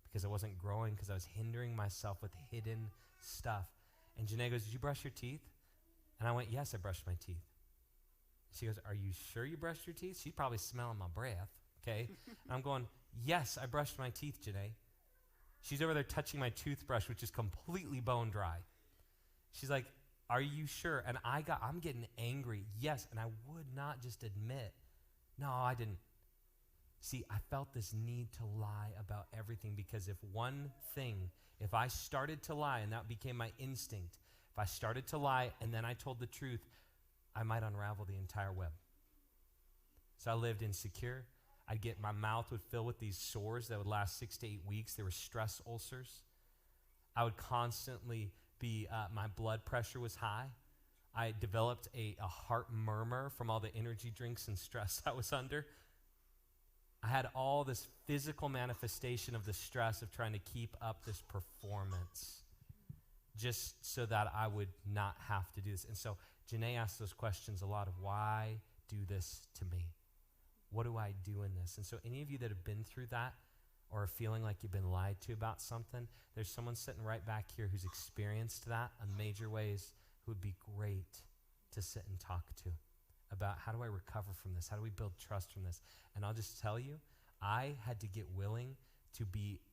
because I wasn't growing, because I was hindering myself with hidden stuff. And Janae goes, "Did you brush your teeth?" And I went, "Yes, I brushed my teeth." She goes, "Are you sure you brushed your teeth?" She's probably smelling my breath, okay? And I'm going, "Yes, I brushed my teeth, Janae." She's over there touching my toothbrush, which is completely bone dry. She's like, "Are you sure?" And I'm getting angry. Yes, and I would not just admit, no, I didn't. See, I felt this need to lie about everything, because if I started to lie and that became my instinct, if I started to lie and then I told the truth, I might unravel the entire web. So I lived insecure. My mouth would fill with these sores that would last 6 to 8 weeks. They were stress ulcers. I would constantly my blood pressure was high. I developed a heart murmur from all the energy drinks and stress I was under. I had all this physical manifestation of the stress of trying to keep up this performance just so that I would not have to do this. And so Janae asked those questions a lot of, why do this to me? What do I do in this? And so any of you that have been through that or are feeling like you've been lied to about something, there's someone sitting right back here who's experienced that in major ways, who would be great to sit and talk to about, how do I recover from this? How do we build trust from this? And I'll just tell you, I had to get willing to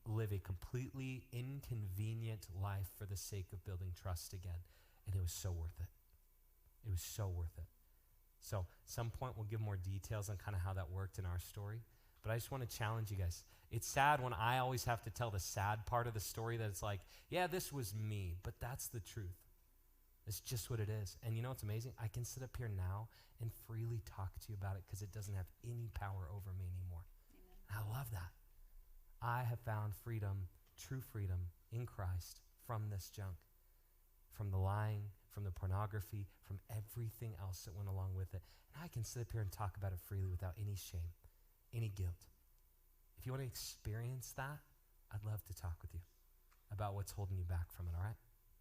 live a completely inconvenient life for the sake of building trust again. And it was so worth it. It was so worth it. So some point we'll give more details on kind of how that worked in our story. But I just want to challenge you guys. It's sad when I always have to tell the sad part of the story, that it's like, yeah, this was me, but that's the truth. It's just what it is. And you know what's amazing? I can sit up here now and freely talk to you about it because it doesn't have any power over me anymore. Amen. I love that. I have found freedom, true freedom in Christ from this junk, from the lying, from the pornography, from everything else that went along with it. And I can sit up here and talk about it freely without any shame, any guilt. If you want to experience that, I'd love to talk with you about what's holding you back from it, all right?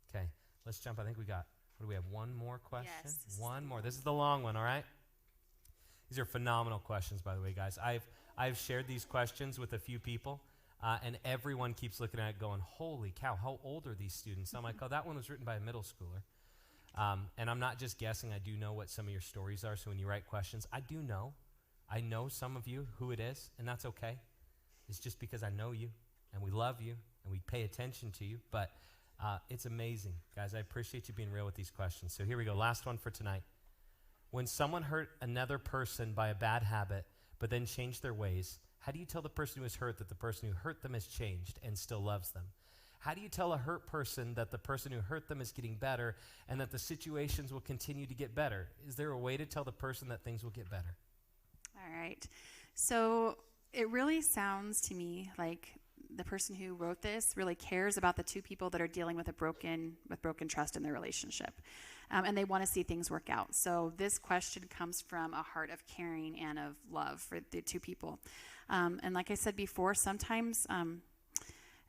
Okay, let's jump. I think we got, what do we have, one more question?
Yes.
One more. This is the long one, all right? These are phenomenal questions, by the way, guys. I've shared these questions with a few people, and everyone keeps looking at it going, holy cow, how old are these students? I'm like, oh, that one was written by a middle schooler. And I'm not just guessing. I do know what some of your stories are, so when you write questions, I know some of you who it is, and that's okay. It's just because I know you, and we love you, and we pay attention to you, but it's amazing. Guys, I appreciate you being real with these questions. So here we go, last one for tonight. When someone hurt another person by a bad habit, but then changed their ways, how do you tell the person who was hurt that the person who hurt them has changed and still loves them? How do you tell a hurt person that the person who hurt them is getting better and that the situations will continue to get better? Is there a way to tell the person that things will get better?
All right. So it really sounds to me like the person who wrote this really cares about the two people that are dealing with broken trust in their relationship. And they want to see things work out. So this question comes from a heart of caring and of love for the two people. And like I said before, sometimes,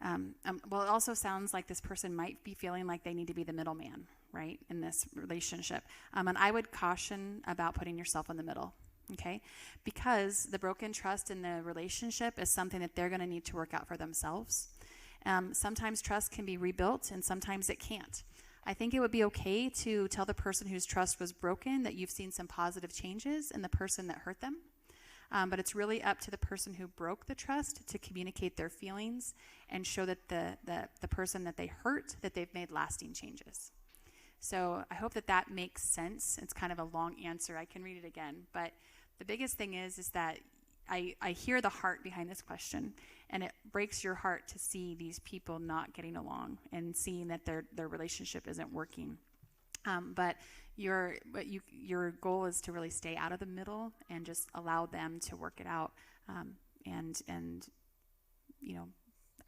it also sounds like this person might be feeling like they need to be the middleman, right, in this relationship. And I would caution about putting yourself in the middle, okay? Because the broken trust in the relationship is something that they're going to need to work out for themselves. Sometimes trust can be rebuilt, and sometimes it can't. I think it would be okay to tell the person whose trust was broken that you've seen some positive changes in the person that hurt them. But it's really up to the person who broke the trust to communicate their feelings and show that the person that they hurt, that they've made lasting changes. So I hope that makes sense. It's kind of a long answer. I can read it again. But the biggest thing is that I hear the heart behind this question, and it breaks your heart to see these people not getting along and seeing that their relationship isn't working. But your goal is to really stay out of the middle and just allow them to work it out. And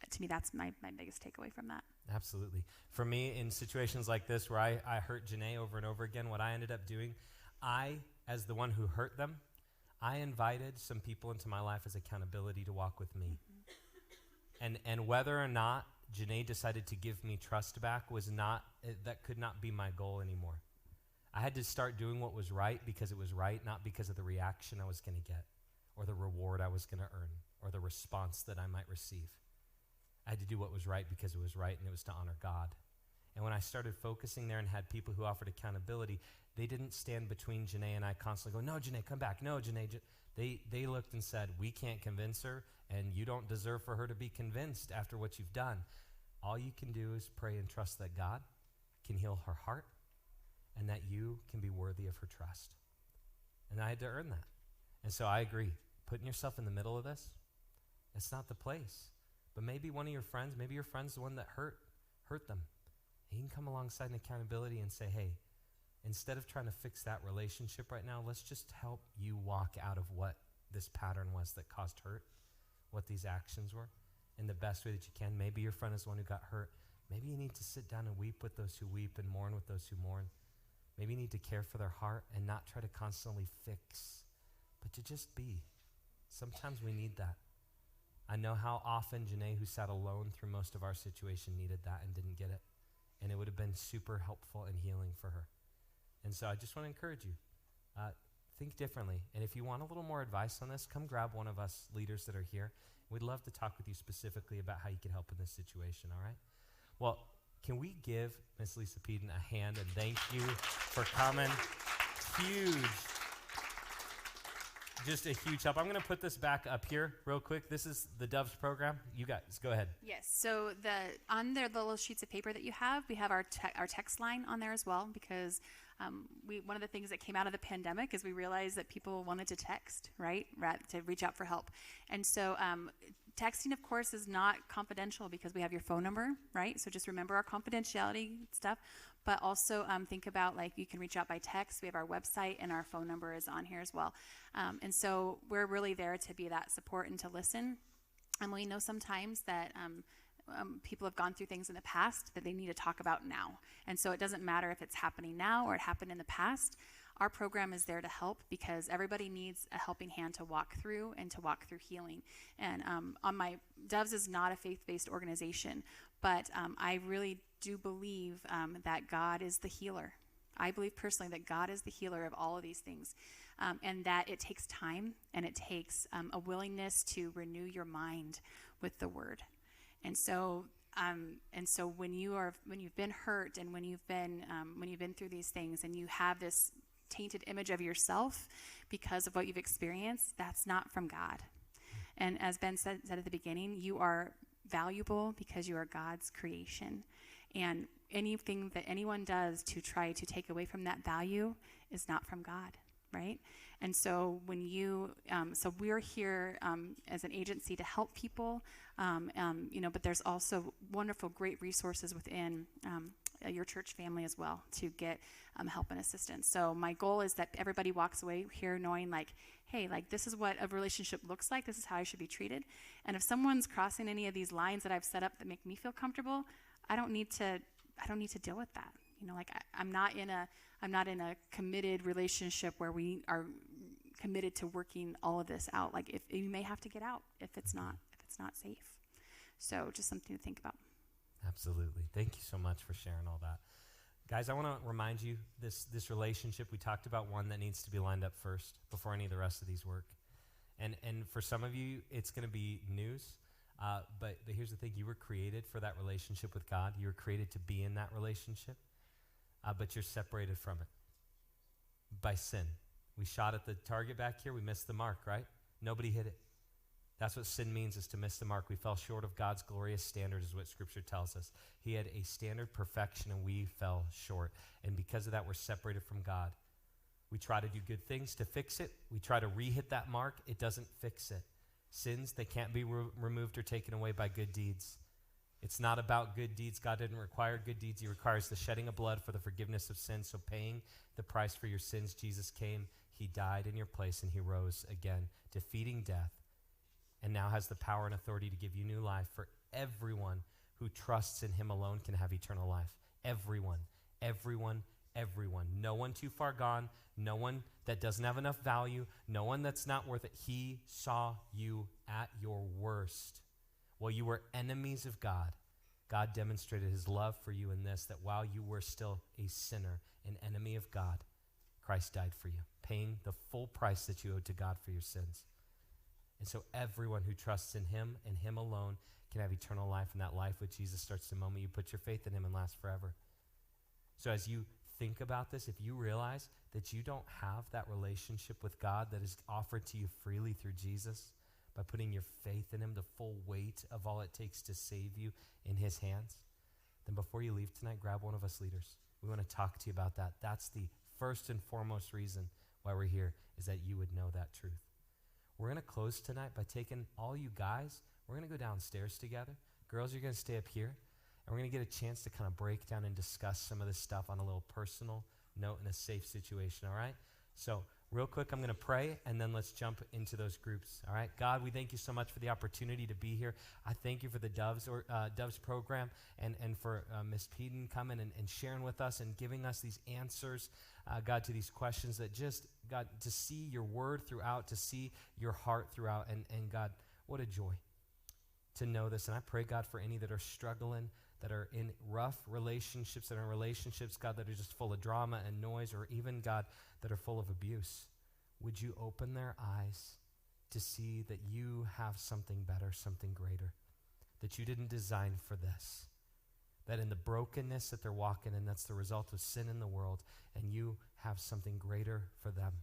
to me, that's my biggest takeaway from that.
Absolutely. For me, in situations like this where I hurt Janae over and over again, what I ended up doing, as the one who hurt them, I invited some people into my life as accountability to walk with me. Mm-hmm. And whether or not Janae decided to give me trust back that could not be my goal anymore. I had to start doing what was right because it was right, not because of the reaction I was going to get or the reward I was going to earn or the response that I might receive. I had to do what was right because it was right, and it was to honor God. And when I started focusing there and had people who offered accountability, they didn't stand between Janae and I constantly go, no, Janae, come back. No, Janae. They looked and said, we can't convince her, and you don't deserve for her to be convinced after what you've done. All you can do is pray and trust that God can heal her heart and that you can be worthy of her trust. And I had to earn that. And so I agree. Putting yourself in the middle of this, it's not the place. But maybe one of your friends, maybe your friend's the one that hurt them. He can come alongside in accountability and say, hey, instead of trying to fix that relationship right now, let's just help you walk out of what this pattern was that caused hurt, what these actions were, in the best way that you can. Maybe your friend is the one who got hurt. Maybe you need to sit down and weep with those who weep and mourn with those who mourn. Maybe you need to care for their heart and not try to constantly fix, but to just be. Sometimes we need that. I know how often Janae, who sat alone through most of our situation, needed that and didn't get it. And it would have been super helpful and healing for her. And so I just want to encourage you, think differently. And if you want a little more advice on this, come grab one of us leaders that are here. We'd love to talk with you specifically about how you can help in this situation, all right? Well, can we give Miss Lisa Peden a hand and thank you for coming? Huge. Just a huge help. I'm going to put this back up here real quick. This is the DOVES program. You guys, go ahead.
Yes. So on there, the little sheets of paper that you have, we have our text line on there as well, because one of the things that came out of the pandemic is we realized that people wanted to text, right, to reach out for help. And so texting, of course, is not confidential because we have your phone number, right? So just remember our confidentiality stuff. But also think about, like, you can reach out by text. We have our website, and our phone number is on here as well. And so we're really there to be that support and to listen. And we know sometimes that people have gone through things in the past that they need to talk about now. And so it doesn't matter if it's happening now or it happened in the past. Our program is there to help because everybody needs a helping hand to walk through and to walk through healing. And DOVES is not a faith-based organization, but I really do believe that God is the healer. I believe personally that God is the healer of all of these things, and that it takes time and it takes a willingness to renew your mind with the Word. And so when you've been hurt and when you've been through these things and you have this tainted image of yourself because of what you've experienced, that's not from God. And as Ben said at the beginning, you are valuable because you are God's creation. And anything that anyone does to try to take away from that value is not from God. right? And so when you, so we're here as an agency to help people, but there's also wonderful, great resources within your church family as well to get help and assistance. So my goal is that everybody walks away here knowing like, hey, like this is what a relationship looks like. This is how I should be treated. And if someone's crossing any of these lines that I've set up that make me feel comfortable, I don't need to deal with that. I'm not in a committed relationship where we are committed to working all of this out. Like if you may have to get out if it's not safe. So just something to think about.
Absolutely. Thank you so much for sharing all that. Guys, I want to remind you, this relationship, we talked about one that needs to be lined up first before any of the rest of these work. And for some of you, it's going to be news. But here's the thing. You were created for that relationship with God. You were created to be in that relationship. But you're separated from it by sin. We shot at the target back here. We missed the mark, right? Nobody hit it. That's what sin means, is to miss the mark. We fell short of God's glorious standard, is what Scripture tells us. He had a standard perfection, and we fell short. And because of that, we're separated from God. We try to do good things to fix it. We try to re-hit that mark. It doesn't fix it. Sins, they can't be removed or taken away by good deeds. It's not about good deeds. God didn't require good deeds. He requires the shedding of blood for the forgiveness of sins. So paying the price for your sins, Jesus came. He died in your place, and he rose again, defeating death, and now has the power and authority to give you new life. For everyone who trusts in him alone can have eternal life. Everyone, everyone, everyone. No one too far gone. No one that doesn't have enough value. No one that's not worth it. He saw you at your worst. While you were enemies of God, God demonstrated his love for you in this, that while you were still a sinner, an enemy of God, Christ died for you, paying the full price that you owed to God for your sins. And so everyone who trusts in him and him alone can have eternal life, and that life with Jesus starts the moment you put your faith in him and lasts forever. So as you think about this, if you realize that you don't have that relationship with God that is offered to you freely through Jesus, by putting your faith in him, the full weight of all it takes to save you in his hands, then before you leave tonight, grab one of us leaders. We want to talk to you about that. That's the first and foremost reason why we're here, is that you would know that truth. We're going to close tonight by taking all you guys, we're going to go downstairs together. Girls, you're going to stay up here, and we're going to get a chance to kind of break down and discuss some of this stuff on a little personal note in a safe situation, all right? So real quick, I'm going to pray, and then let's jump into those groups, all right? God, we thank you so much for the opportunity to be here. I thank you for the DOVES program and for Miss Peden coming and sharing with us and giving us these answers, God, to these questions that just, God, to see your word throughout, to see your heart throughout, and God, what a joy to know this. And I pray, God, for any that are struggling, that are in rough relationships, that are in relationships, God, that are just full of drama and noise, or even, God, that are full of abuse. Would you open their eyes to see that you have something better, something greater, that you didn't design for this, that in the brokenness that they're walking in, that's the result of sin in the world, and you have something greater for them.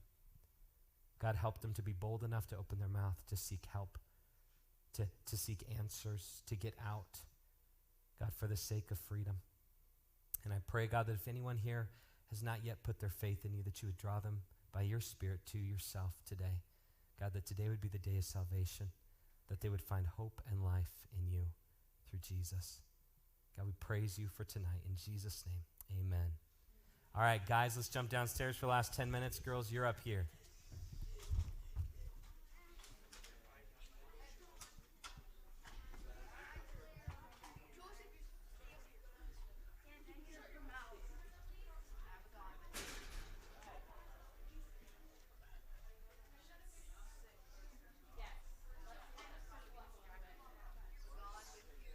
God, help them to be bold enough to open their mouth, to seek help, to seek answers, to get out, God, for the sake of freedom. And I pray, God, that if anyone here has not yet put their faith in you, that you would draw them by your Spirit to yourself today. God, that today would be the day of salvation, that they would find hope and life in you through Jesus. God, we praise you for tonight. In Jesus' name, amen. All right, guys, let's jump downstairs for the last 10 minutes. Girls, you're up here.